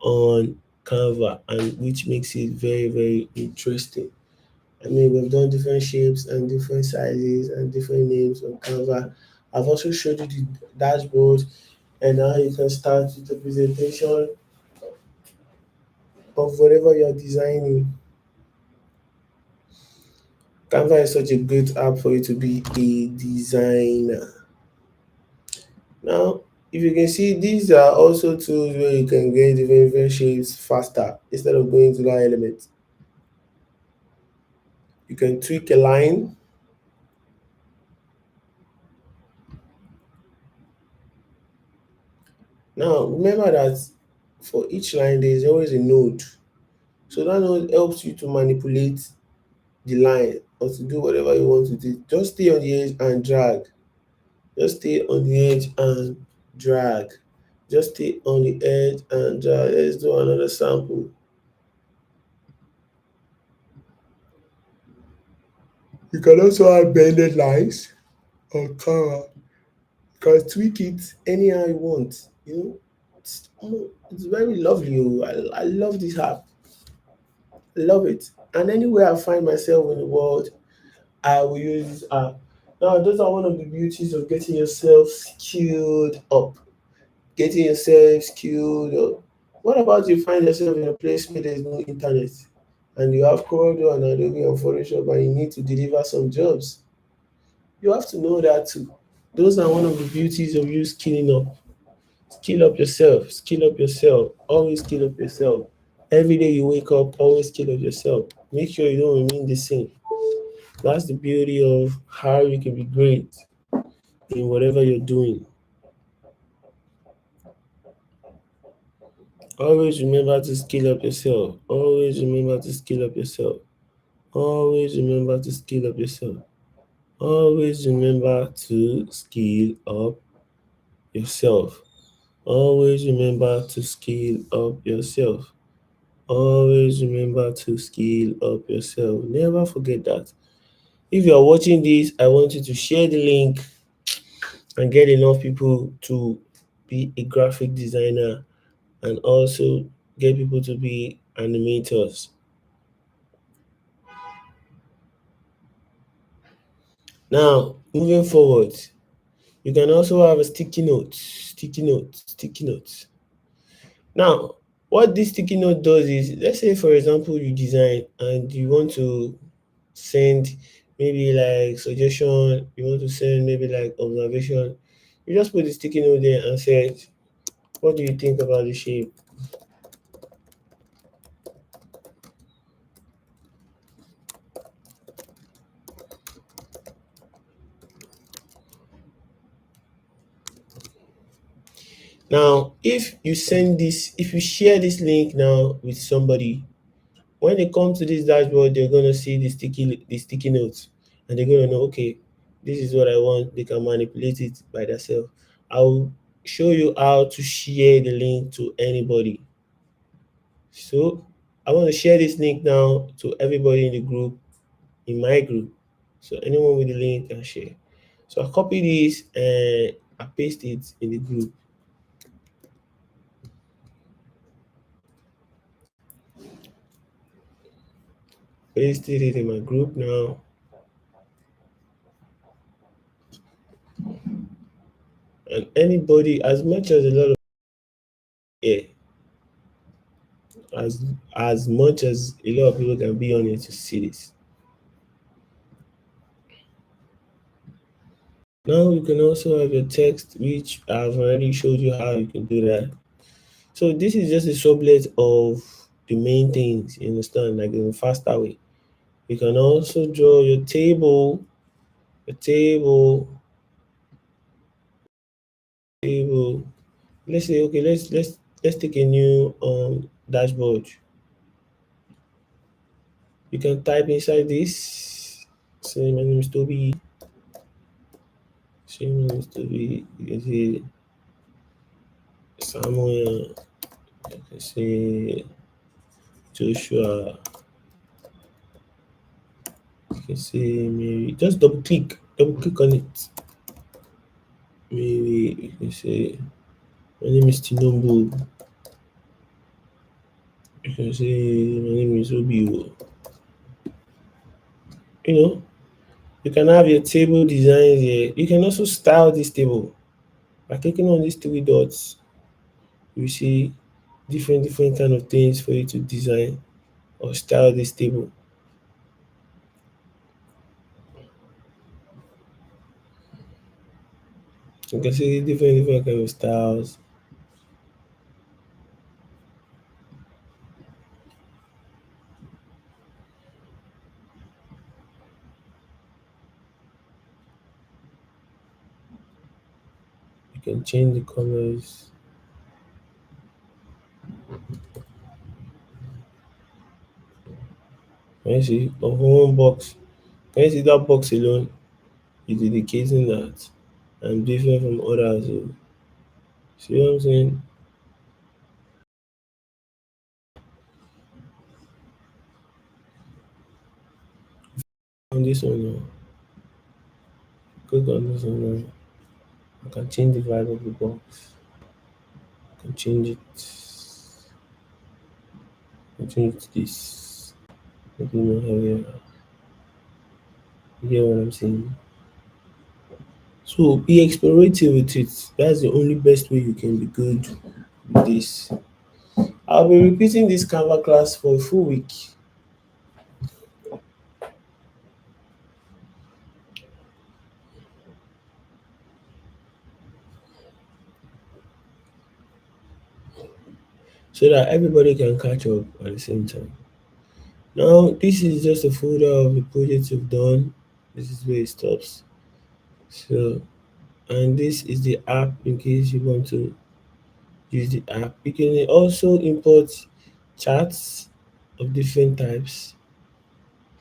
on Canva, and which makes it very, very interesting. I mean, we've done different shapes and different sizes and different names on Canva. I've also showed you the dashboard, and now you can start with the presentation of whatever you're designing. Canva is such a great app for you to be a designer. Now, if you can see, these are also tools where you can get different shapes faster instead of going to that element. You can tweak a line, Now remember that for each line there is always a node. So that node helps you to manipulate the line or to do whatever you want to do. Just stay on the edge and drag. Just stay on the edge and drag. Just stay on the edge and drag. Let's do another sample. You can also have bended lines on camera. You can tweak it anyhow you want. It's very lovely. Oh. I love this app. I love it. And anywhere I find myself in the world, I will use this app. Now, those are one of the beauties of getting yourself skilled up. Getting yourself skilled up. What about you find yourself in a place where there's no internet and you have Corridor and Adobe and Photoshop and you need to deliver some jobs? You have to know that too. Those are one of the beauties of you skilling up. Skill up yourself. Skill up yourself. Always skill up yourself. Every day you wake up, always skill up yourself. Make sure you don't remain the same. That's the beauty of how you can be great in whatever you're doing. Always remember to skill up yourself. Always remember to skill up yourself. Always remember to skill up yourself. Always remember to skill up yourself. Always remember to skill up yourself. Always remember to skill up yourself. Never forget that. If you are watching this, I want you to share the link and get enough people to be a graphic designer and also get people to be animators. Now, moving forward, you can also have a sticky note, sticky note, sticky note. Now, what this sticky note does is, let's say for example, you design and you want to send maybe like suggestion, you want to send maybe like observation. You just put the sticky note there and say, what do you think about the shape? Now, if you share this link now with somebody, when they come to this dashboard, they're gonna see the sticky notes, and they're gonna know, okay, this is what I want. They can manipulate it by themselves. I'll show you how to share the link to anybody. So I want to share this link now to everybody in the group, in my group. So anyone with the link can share. So I copy this and I paste it in the group. Pasted it in my group now. And anybody, as much as a lot of yeah, as as much as a lot of people can be on it to see this. Now you can also have your text, which I've already showed you how you can do that. So this is just a sublet of the main things, you understand, like in a faster way. You can also draw your table, a table, table. Let's say okay, let's take a new dashboard. You can type inside this. Say my name is Toby. Say my name is Toby. You can say Samuel. You can say Joshua. You can say Mary. Just double click on it. Mary. You can say my name is Tinombo. You can say my name is Obio. You know, you can have your table designs here. You can also style this table by clicking on these three dots. You see different kind of things for you to design or style this table. You can see different kind of styles. You can change the colors. Can you see? Of one box. Can you see that box alone is indicating that I'm different from others. Oh. See what I'm saying? On this one now. Click on this one now. I can change the vibe of the box. I can change it. I can change it to this. Make it more heavier. You get what I'm saying? So be explorative with it. That's the only best way you can be good with this. I'll be repeating this Canva class for a full week so that everybody can catch up at the same time. Now, this is just a folder of the projects you've done. This is where it stops. So, and this is the app in case you want to use the app. You can also import charts of different types.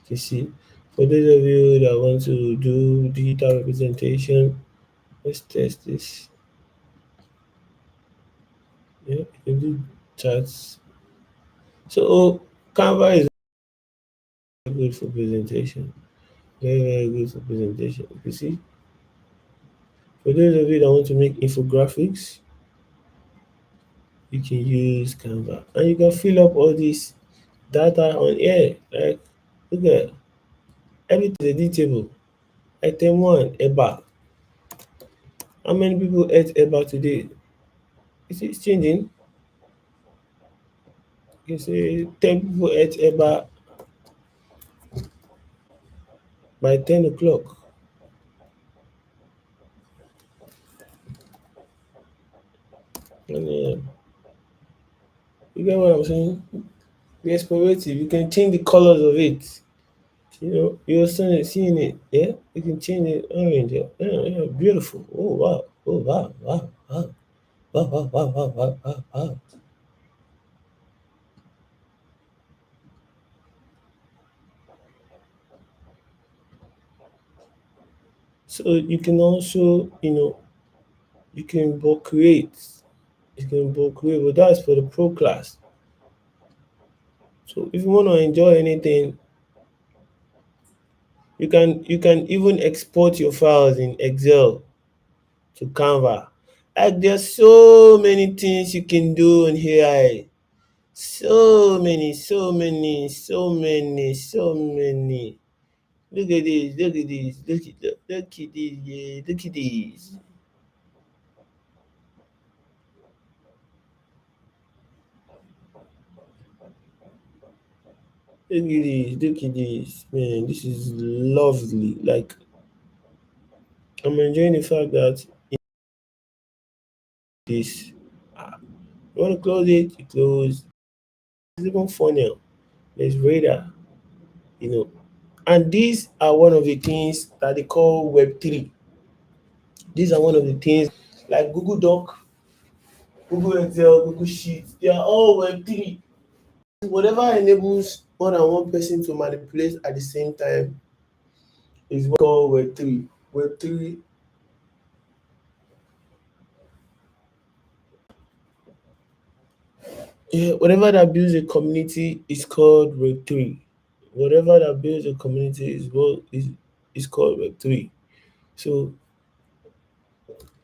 You see, for those of you that want to do digital representation, let's test this. Yeah, you can do charts. So, Canva is good for presentation. Very, very good for presentation. You see, for those of you that want to make infographics, you can use Canva and you can fill up all this data on here. Like, look at everything is editable. Item one, EBA. How many people ate EBA today? It's changing. You say 10 people ate EBA by 10 o'clock. And you get what I'm saying? Be explorative. You can change the colors of it. You know, you're seeing it, yeah? You can change it orange, yeah? Yeah, yeah, beautiful. Oh, wow. Oh, wow, wow, wow. Wow, wow, wow, wow, wow, wow, wow. So you can also, you can book create. You can book create, but that's for the pro class. So if you want to enjoy anything, you can even export your files in Excel to Canva. Like there's so many things you can do in AI. So many, so many, so many, so many. Look at this, look at this, look at this, yeah, look at this. Look at this, look at this, man. This is lovely. Like I'm enjoying the fact that this you want to close it, you close. It's even funnier. There's radar, you know. And these are one of the things that they call Web3. These are one of the things like Google Doc, Google Excel, Google Sheets. They are all Web3. Whatever enables more than one person to manipulate at the same time is what we call Web3. Web3, yeah, whatever that builds a community is called Web3. Whatever that builds a community is called Web3. So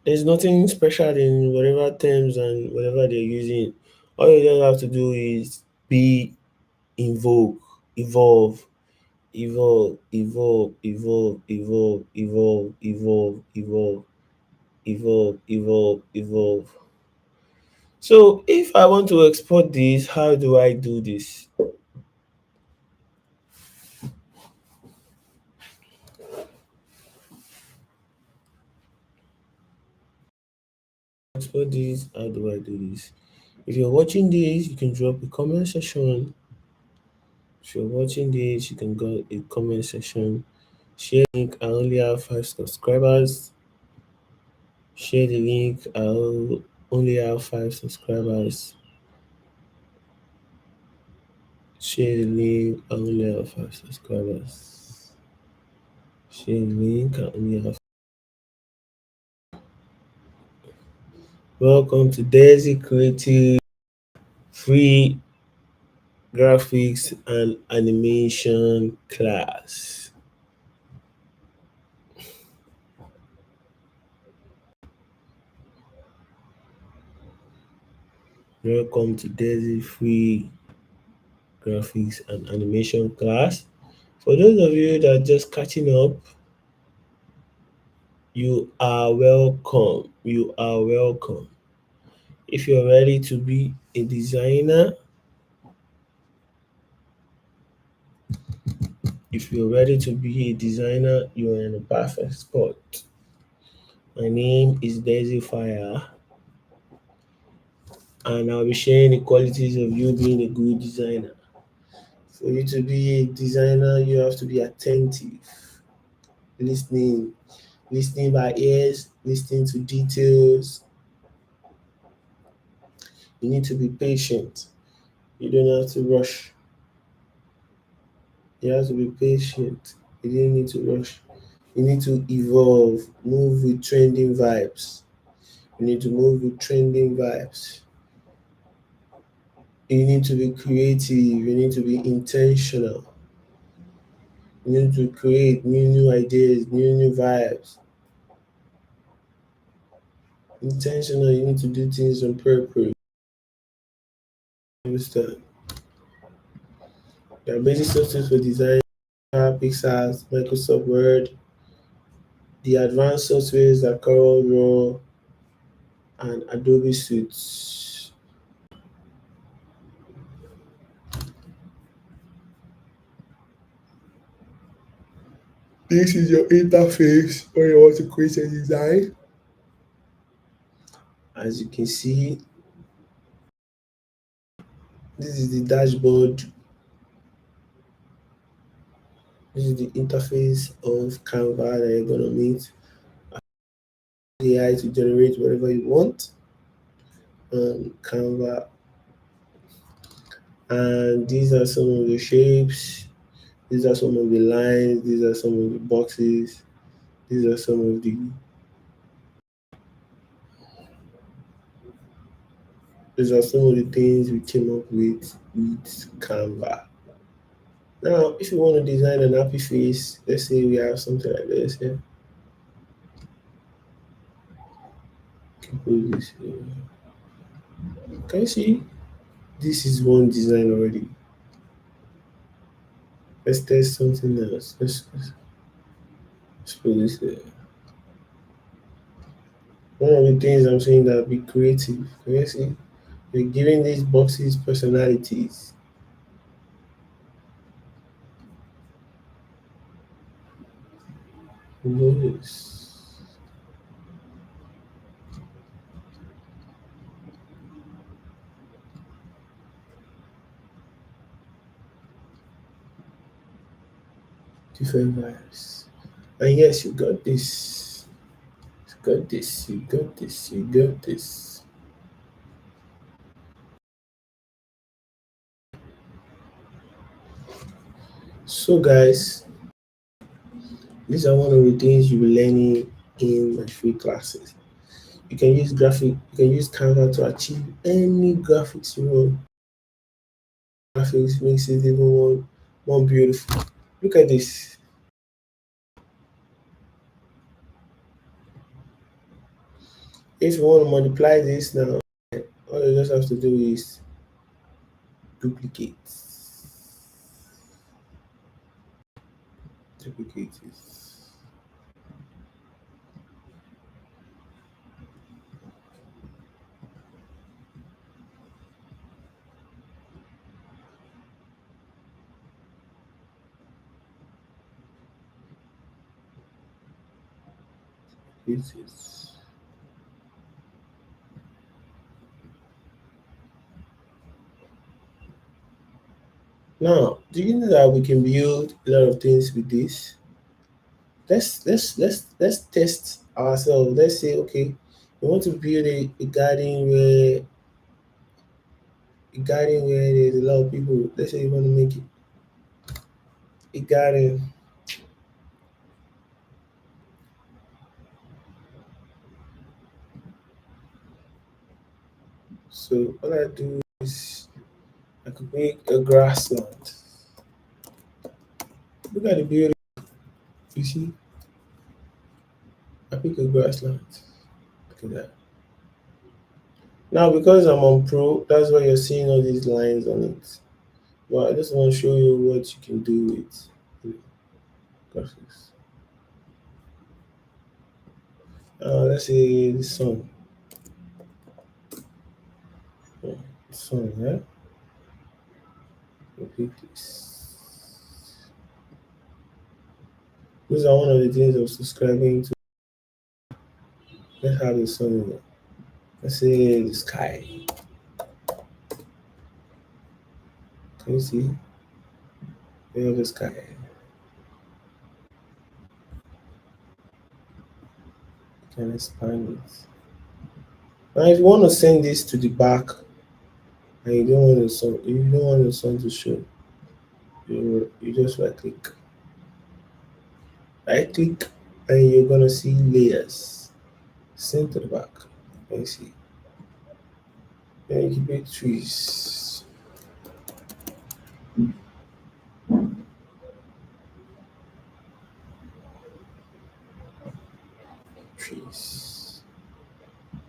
there's nothing special in whatever terms and whatever they're using. All you just have to do is be invoke, evolve, evolve, evolve, evolve, evolve, evolve, evolve, evolve, evolve, evolve, evolve. So if I want to export this, how do I do this? Export this, how do I do this? If you're watching this, you can drop a comment section. If you're watching this, you can go a comment section. Share link. I only have 5 subscribers. Share the link. I only have 5 subscribers. Share the link. I only have 5 subscribers. Share the link. I only have. Welcome to Dezii Creative Free Graphics and Animation class. Welcome to Dezii Free Graphics and Animation class. For those of you that are just catching up, you are welcome. You are welcome. If you're ready to be a designer, if you're ready to be a designer, you're in a perfect spot. My name is Dezii Fire, and I'll be sharing the qualities of you being a good designer. For you to be a designer, you have to be attentive, listening, listening by ears, listening to details. You need to be patient. You don't have to rush. You have to be patient. You don't need to rush. You need to evolve, move with trending vibes. You need to move with trending vibes. You need to be creative. You need to be intentional. You need to create new ideas, new vibes. Intentional. You need to do things on purpose. Understand? There are basic software for design, Pixar, Microsoft Word. The advanced softwares are Corel Draw and Adobe Suite. This is your interface when you want to create a design. As you can see, this is the dashboard. This is the interface of Canva that you're gonna meet. AI to generate whatever you want on Canva. And these are some of the shapes. These are some of the lines. These are some of the boxes. These are some of the. These are some of the things we came up with Canva. Now, if you want to design an happy face, let's say we have something like this here. Can put this here. Can you see? This is one design already. Let's test something else. Let's put this here. One of the things I'm saying that be creative. Can you see? We're giving these boxes personalities. Yes. Different vibes. And yes, you got this. You got this. You got this. You got this. So, guys, these are one of the things you'll be learning in my free classes. You can use Canva to achieve any graphics you want. Graphics makes it even more beautiful. Look at this. If you want to multiply this now, all you just have to do is duplicate. Duplicate it. This is now. Do you know that we can build a lot of things with this? Let's test ourselves. Let's say, okay, we want to build a garden where a garden where there's a lot of people. Let's say you want to make it a garden. So what I do is I could make a grassland. Look at the beauty. You see, I pick a grassland. Look at that. Now because I'm on Pro, that's why you're seeing all these lines on it. But I just want to show you what you can do with graphics. Let's say the sun. Yeah, sun, yeah. Repeat this. These are one of the things of subscribing to. Let's have the sun in there. Let's say the sky. Can you see? We have the sky. You can expand it. Now, if you want to send this to the back and you don't want the sun to show, you just right click, and you're gonna see layers. Send to the back. Let me see. Then you can make trees. Trees.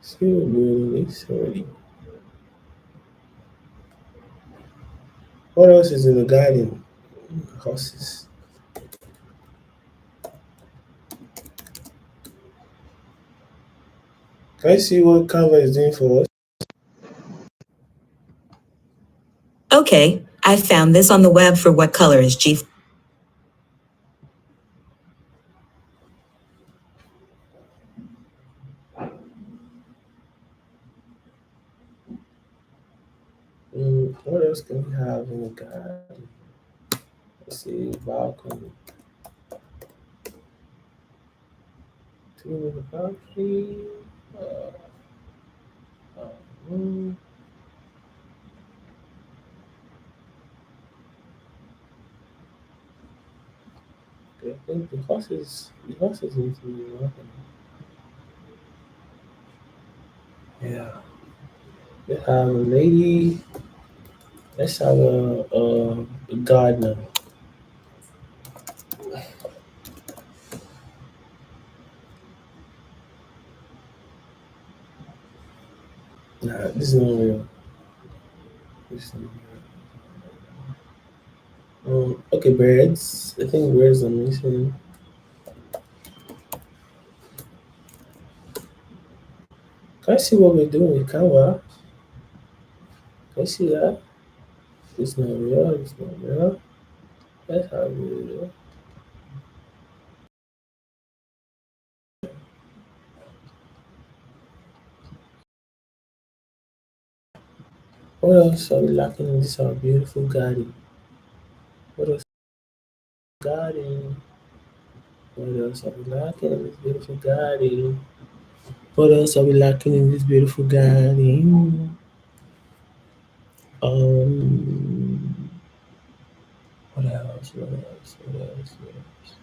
See what building is already. What else is in the garden? Horses. Can you see what Canva is doing for us? Okay, I found this on the web for what color is G. What else can we have in the garden? Let's see, balcony. Do we need a balcony? Uh, mm, okay, I think the horses need to be walking. Yeah. Let's have a lady. Let's have a gardener. Nah, this is not real. This is not real. Okay, birds. I think birds are missing. Can I see what we're doing with Canva? Can I see that? It's not real. It's not real. Let's have it. What else are we lacking in this our beautiful garden? What else garden? What else are we lacking in this beautiful garden? What else are we lacking in this beautiful garden? Um, what else? What else? What else? What else?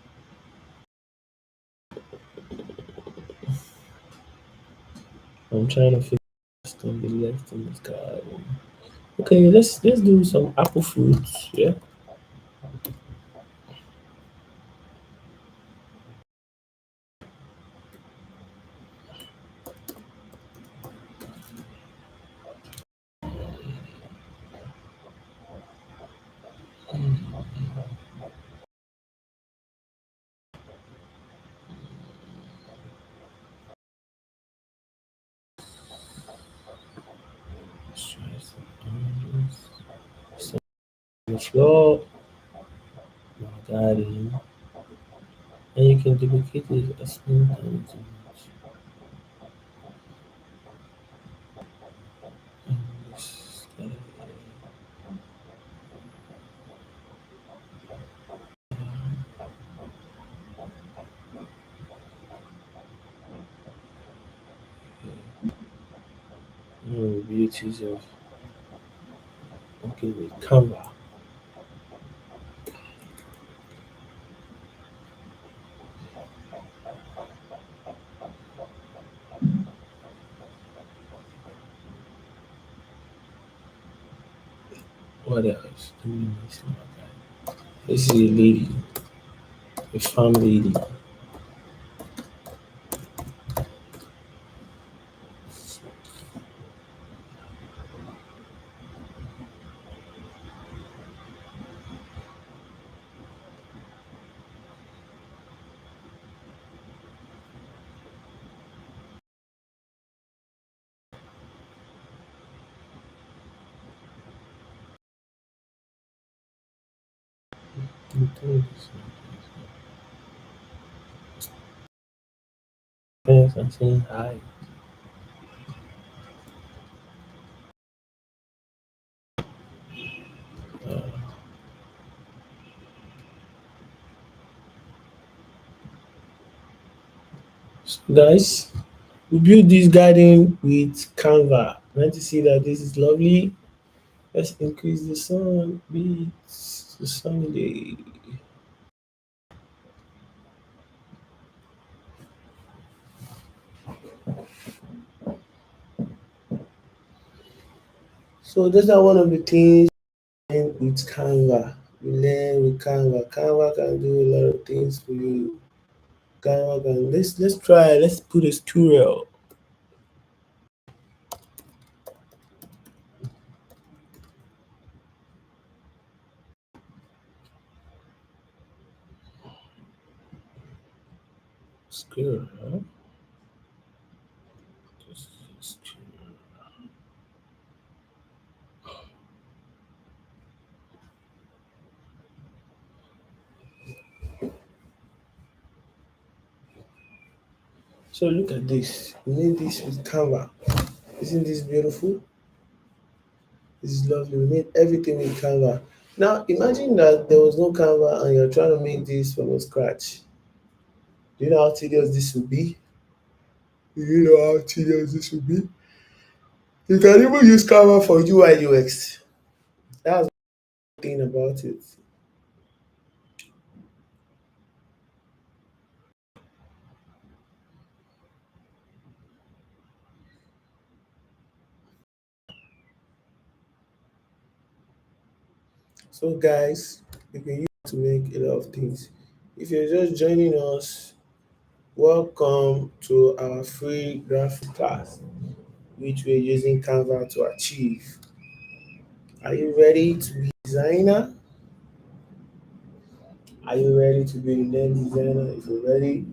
I'm trying to figure out what's gonna be left in this garden. Okay, let's do some apple fruits. Yeah. Let's try some oranges. Some on the floor. My garden. And you can duplicate it as many times as you want. And this guy, beauties of Okay, with Canva. What else? Let me see my guy. This is a lady, a farm lady. I'm doing this. Yes, I'm saying hi. So guys, we built this garden with Canva. Nice to see that this is lovely. Let's increase the sun bit. The Sunday. So those are one of the things with Canva. We learn with Canva. Canva can do a lot of things for you. Canva can let's try. Let's put a tutorial. Skill, huh? Just- So look at this. We made this with Canva. Isn't this beautiful? This is lovely. We made everything with Canva. Now imagine that there was no Canva and you're trying to make this from scratch. Do you know how tedious this would be? Do you know how tedious this would be? You can even use Canva for UI UX. That's the thing about it. So guys, you can use it to make a lot of things. If you're just joining us, welcome to our free graphic class, which we're using Canva to achieve. Are you ready to be a designer? Are you ready to be the next designer? If you're ready,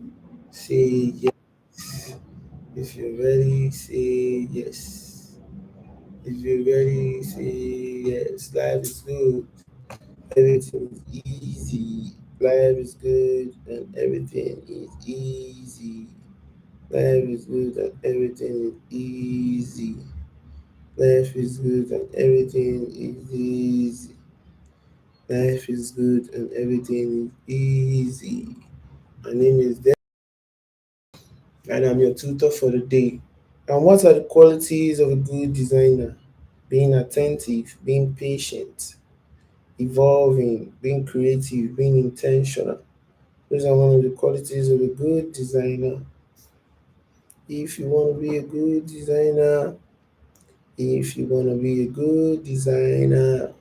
say yes. If you're ready, say yes. If you're ready, say yes. Life is good. Everything is easy. Life is good and everything is easy. Life is good and everything is easy. Life is good and everything is easy. Life is good and everything is easy. My name is Dezii and I'm your tutor for the day. And what are the qualities of a good designer? Being attentive, being patient, evolving, being creative, being intentional. Those are one of the qualities of a good designer. If you want to be a good designer, if you want to be a good designer,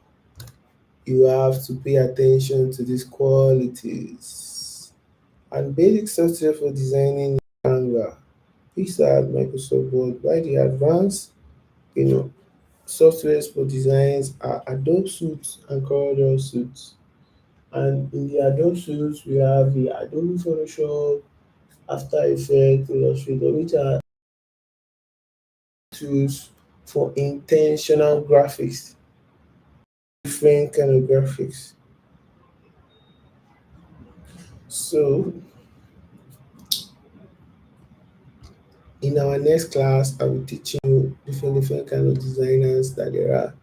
you have to pay attention to these qualities. And basic software for designing is Canva, Pixar, Microsoft Word. By the advanced, you know, softwares for designs are Adobe Suite and Corel Suite. And in the Adobe Suite, we have the Adobe Photoshop, After Effects, Illustrator, which are tools for intentional graphics, different kind of graphics. So in our next class, I will teach you different kind of designers that there are.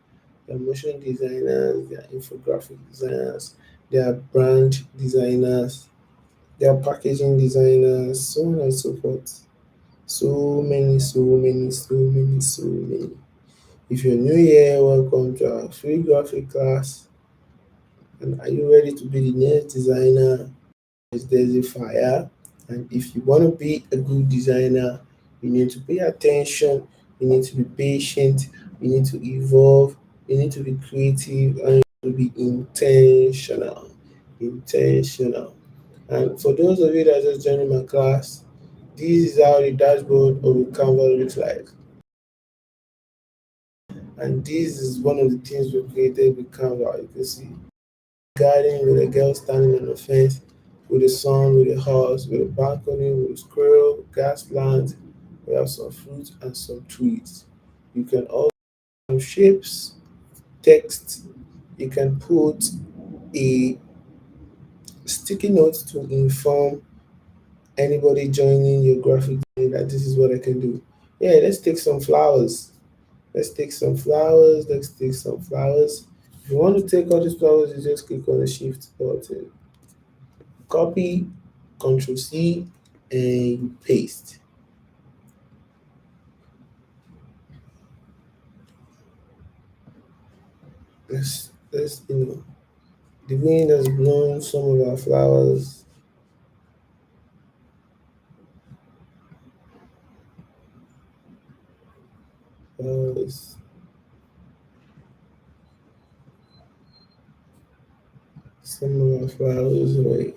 There are motion designers, there are infographic designers, there are brand designers, there are packaging designers, so on and so forth. So many, so many, so many, so many. If you're new here, welcome to our free graphic class. And are you ready to be the next designer? It's Dezii Fire. And if you want to be a good designer, you need to pay attention, you need to be patient, you need to evolve, you need to be creative, and you need to be intentional. Intentional. And for those of you that just joined my class, this is how the dashboard of a Canva looks like. And this is one of the things we created with Canva. You can see garden with a girl standing on a fence, with a sun, with a horse, with a balcony, with a squirrel, gas plant. We have some fruit and some trees. You can also have shapes, text. You can put a sticky note to inform anybody joining your graphic design that this is what I can do. Yeah, let's take some flowers. Let's take some flowers. Let's take some flowers. If you want to take all these flowers, you just click on the shift button. Copy, Control C, and you paste. Let's the wind has blown some of our flowers, some of our flowers away.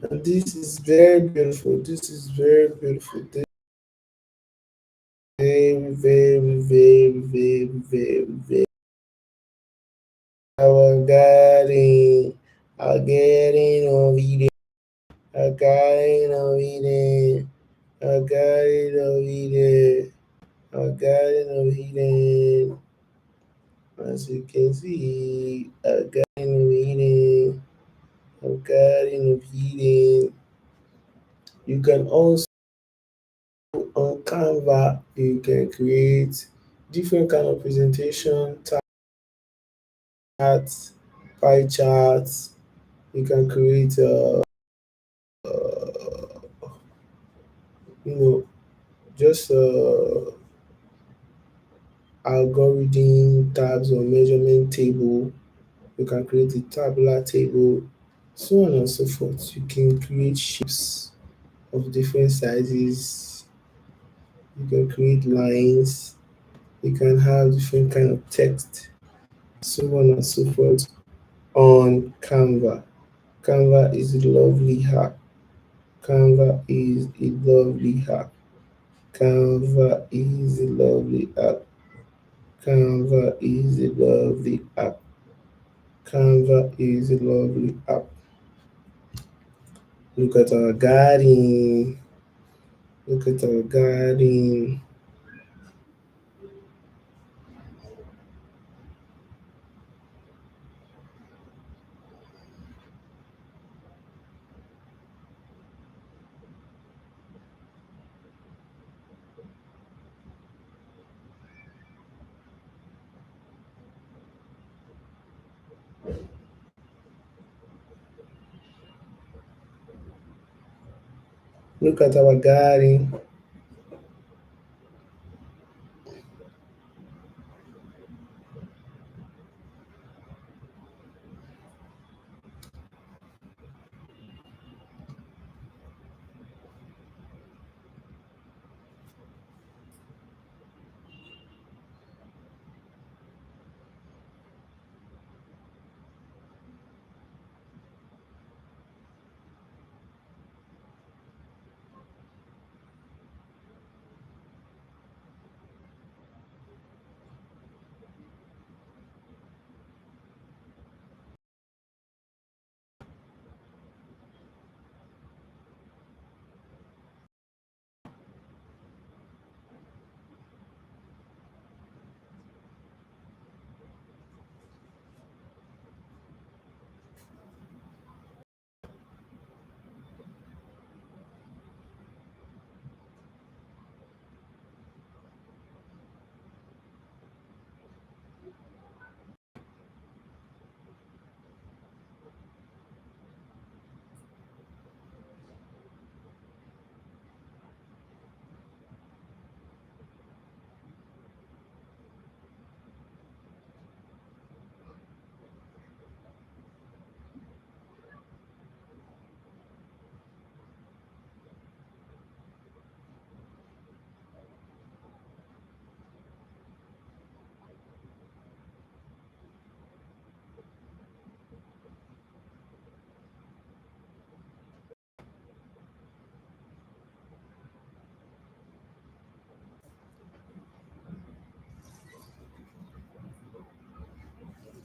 And this is very beautiful. This is very beautiful. This is very. Our garden, our garden of Eden, our garden of Eden, our garden of Eden, our garden of Eden. As you can see, our garden of Eden, our garden of Eden. You can also on Canva, you can create different kind of presentation, charts, pie charts. You can create, you know, just algorithm tabs or measurement table. You can create a tabular table, so on and so forth. You can create shapes of different sizes. You can create lines. You can have different kind of text, so on and so forth on Canva. Canva is a lovely hack. Canva is a lovely hack. Canva is a lovely app. Canva is a lovely app. Canva is a lovely app. Look at our garden. Look at our garden. Look at our garden.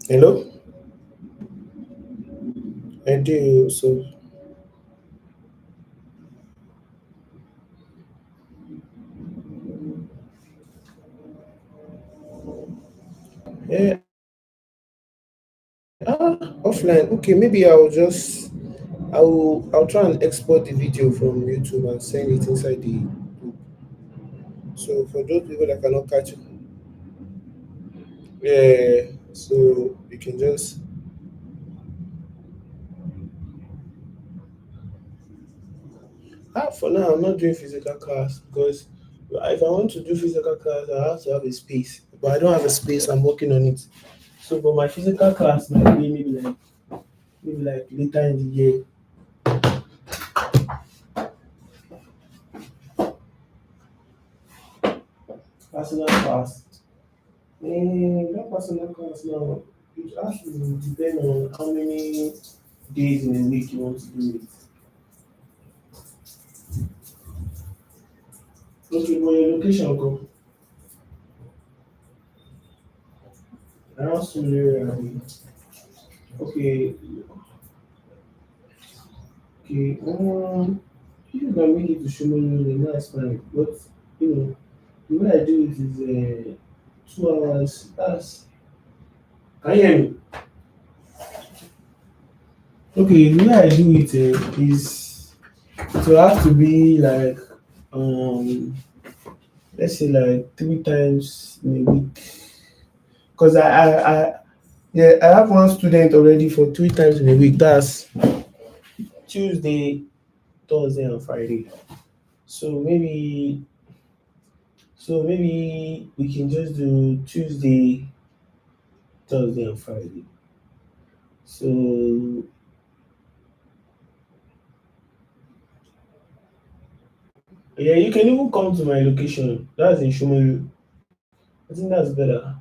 Hello? I do. So, yeah, offline. Okay, maybe I'll try and export the video from YouTube and send it inside the group. So for those people that cannot catch it, yeah, so you can just for now I'm not doing physical class because if I want to do physical class I have to have a space. But I don't have a space, I'm working on it. So but my physical class might be maybe like later in the year. Personal class. That personal class now, it has to depend on how many days in a week you want to do it. Okay, but your location go around somewhere. Okay, okay. If you can make it to Shomolu, then that's fine. But you know, the way I do it is 2 hours. Can you hear me? Okay, the way I do it is it will have to be like um let's say like 3 times in a week. Because yeah, I have one student already for 3 times in a week. That's Tuesday, Thursday, and Friday. So maybe we can just do Tuesday, Thursday, and Friday. So yeah, you can even come to my location. That's in Shumolu. I think that's better.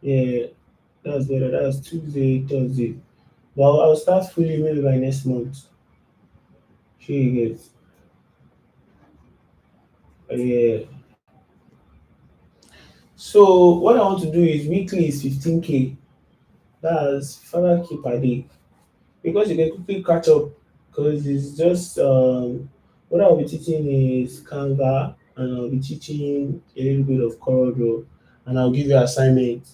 Yeah, that's better. That's Tuesday, Thursday. But I'll start fully maybe by next month. Sure you get. Yeah. So what I want to do is weekly is 15K. That's 5K per day. Because you can quickly catch up because it's just what I'll be teaching is Canva and I'll be teaching a little bit of Corel and I'll give you assignment.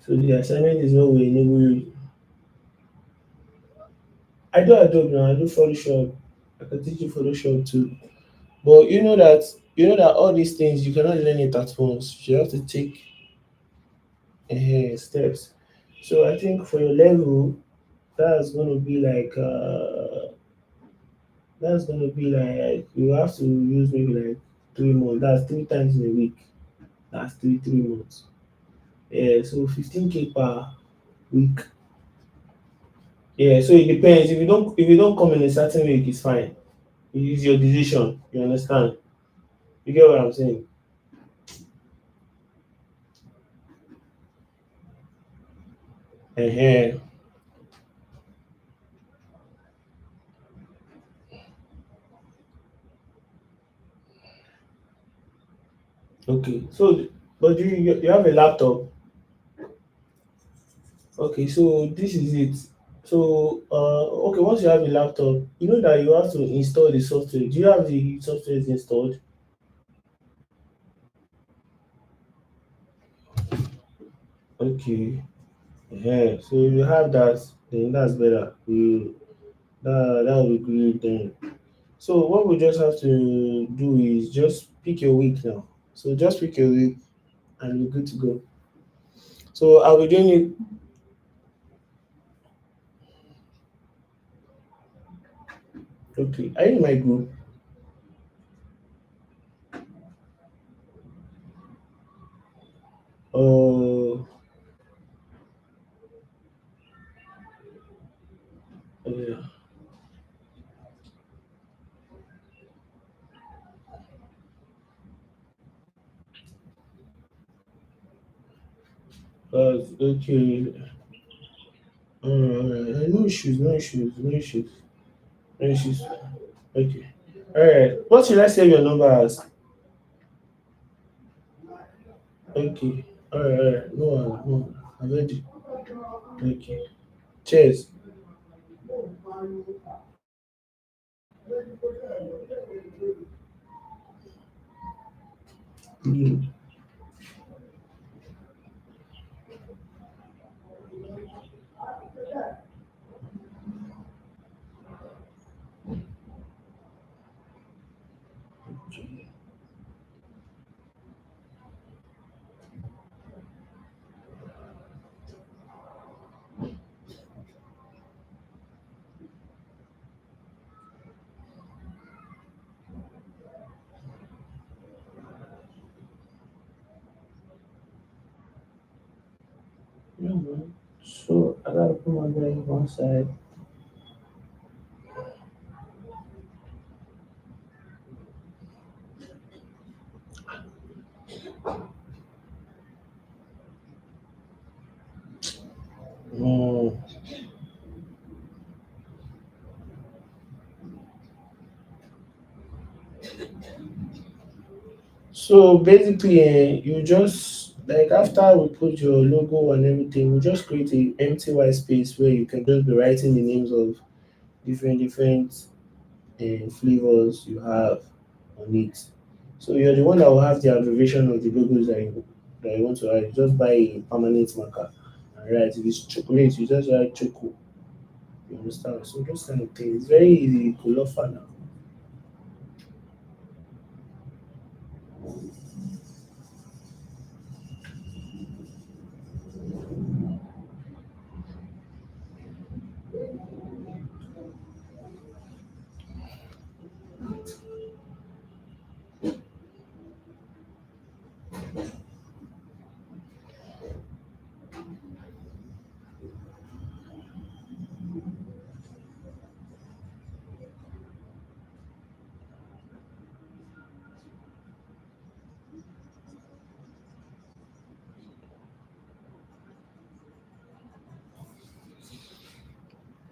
So the assignment is what will enable you. I do Adobe now, I do Photoshop. I can teach you Photoshop too. But you know that all these things you cannot learn it at once. You have to take steps. So I think for your level, that's gonna be like that's gonna be like you have to use maybe like 3 months. That's 3 times in a week. That's 3 months. Yeah, so 15K per week. Yeah, so it depends. If you don't come in a certain week, it's fine. It's your decision. You understand? You get what I'm saying? Uh-huh. Okay. So, but you have a laptop. Okay, so this is it. So, okay, once you have a laptop, you know that you have to install the software. Do you have the software installed? Okay. Yeah. So if you have that, then that's better. That will be great then. So what we just have to do is just pick your week now. So just pick your week and you're good to go. So I'll be doing it. Okay. Are you in my group? Oh, yeah. Okay. No issues, no issues, no issues, no issues. Okay. All right. What should I save your number as? Okay. All right. All right. No, no. I'm ready. Okay. Cheers. Mm. Yeah, man. So I gotta put my bag one side. Mm. So basically, you just like after we put your logo and everything, we just create a empty white space where you can just be writing the names of different flavors you have on it. So you're the one that will have the abbreviation of the logos that you want to write. You just buy a permanent marker and write. If it's chocolate, you just write choco. You understand? So those kind of things. It's very easy. Kolofa now.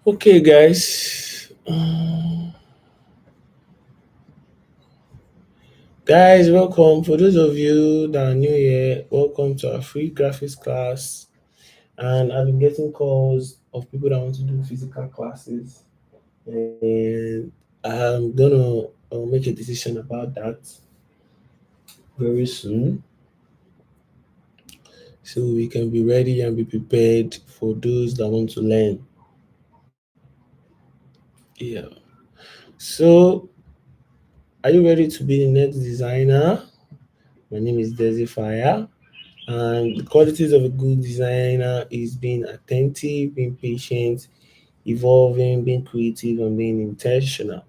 Okay, guys. Guys, welcome. For those of you that are new here, welcome to our free graphics class. And I've been getting calls of people that want to do physical classes, and I'm gonna make a decision about that very soon, so we can be ready and be prepared for those that want to learn. Yeah. So, are you ready to be the next designer? My name is Dezii, and the qualities of a good designer is being attentive, being patient, evolving, being creative, and being intentional.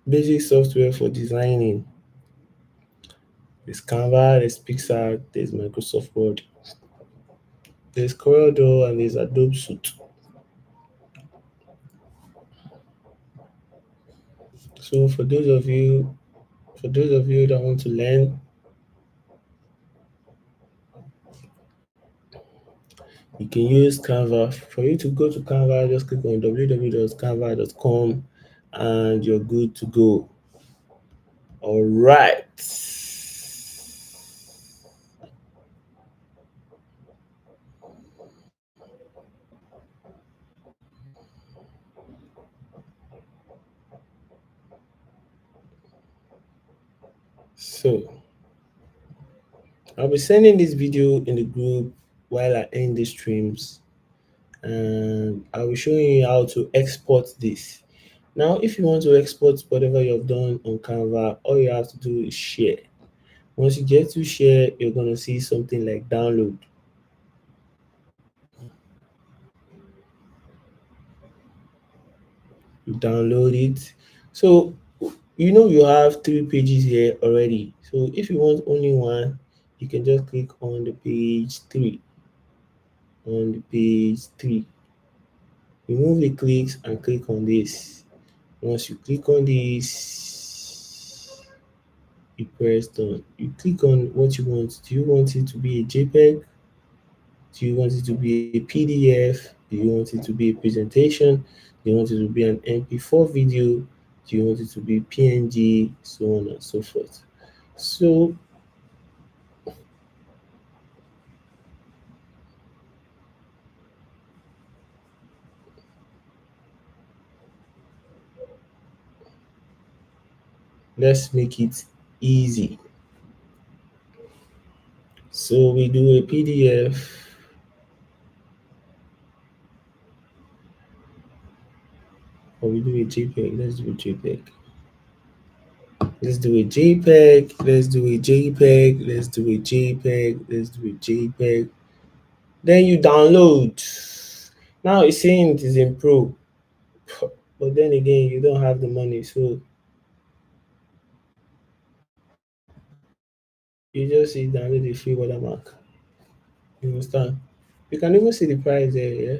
Basic software for designing: there's Canva, there's Pixar, there's Microsoft Word, there's Corel and there's Adobe Suite. So for those of you that want to learn, you can use Canva. For you to go to Canva, just click on www.canva.com and you're good to go. All right. So I'll be sending this video in the group while I end the streams, and I will show you how to export this. Now, if you want to export whatever you have done on Canva, all you have to do is share. Once you get to share, you're going to see something like download. You download it. So, you have 3 pages here already. So, if you want only one, you can just click on the page 3. On the page 3, remove the clicks and click on this. Once you click on this, you press done. You click on what you want. Do you want it to be a JPEG? Do you want it to be a PDF? Do you want it to be a presentation? Do you want it to be an MP4 video? Do you want it to be PNG? So on and so forth. So Let's make it easy. So we do a PDF or we do a JPEG. Let's do a JPEG. Let's do a JPEG. Let's do a JPEG. Let's do a JPEG. Let's do a JPEG. Then you download. Now it's saying it is in Pro, but then again, you don't have the money, so you just see download a free watermark. You understand? You can even see the price there, yeah.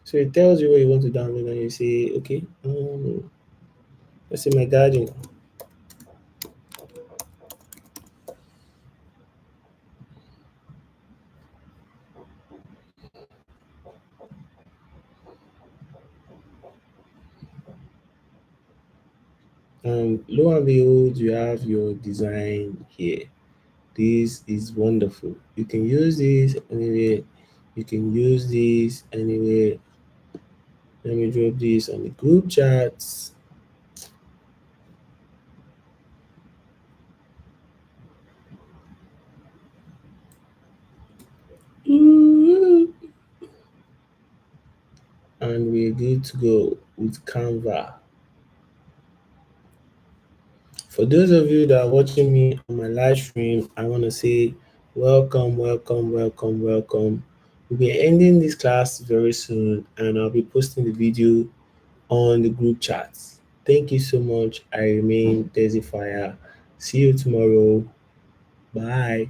So it tells you what you want to download, and you say, okay, let's say my garden. And lo and behold, you have your design here. This is wonderful. You can use this anywhere. You can use this anywhere. Let me drop this on the group chats. Ooh. And we're good to go with Canva. For those of you that are watching me on my live stream, I want to say welcome, welcome, welcome, welcome. We'll be ending this class very soon, and I'll be posting the video on the group chats. Thank you so much. I remain Dezii. See you tomorrow. Bye.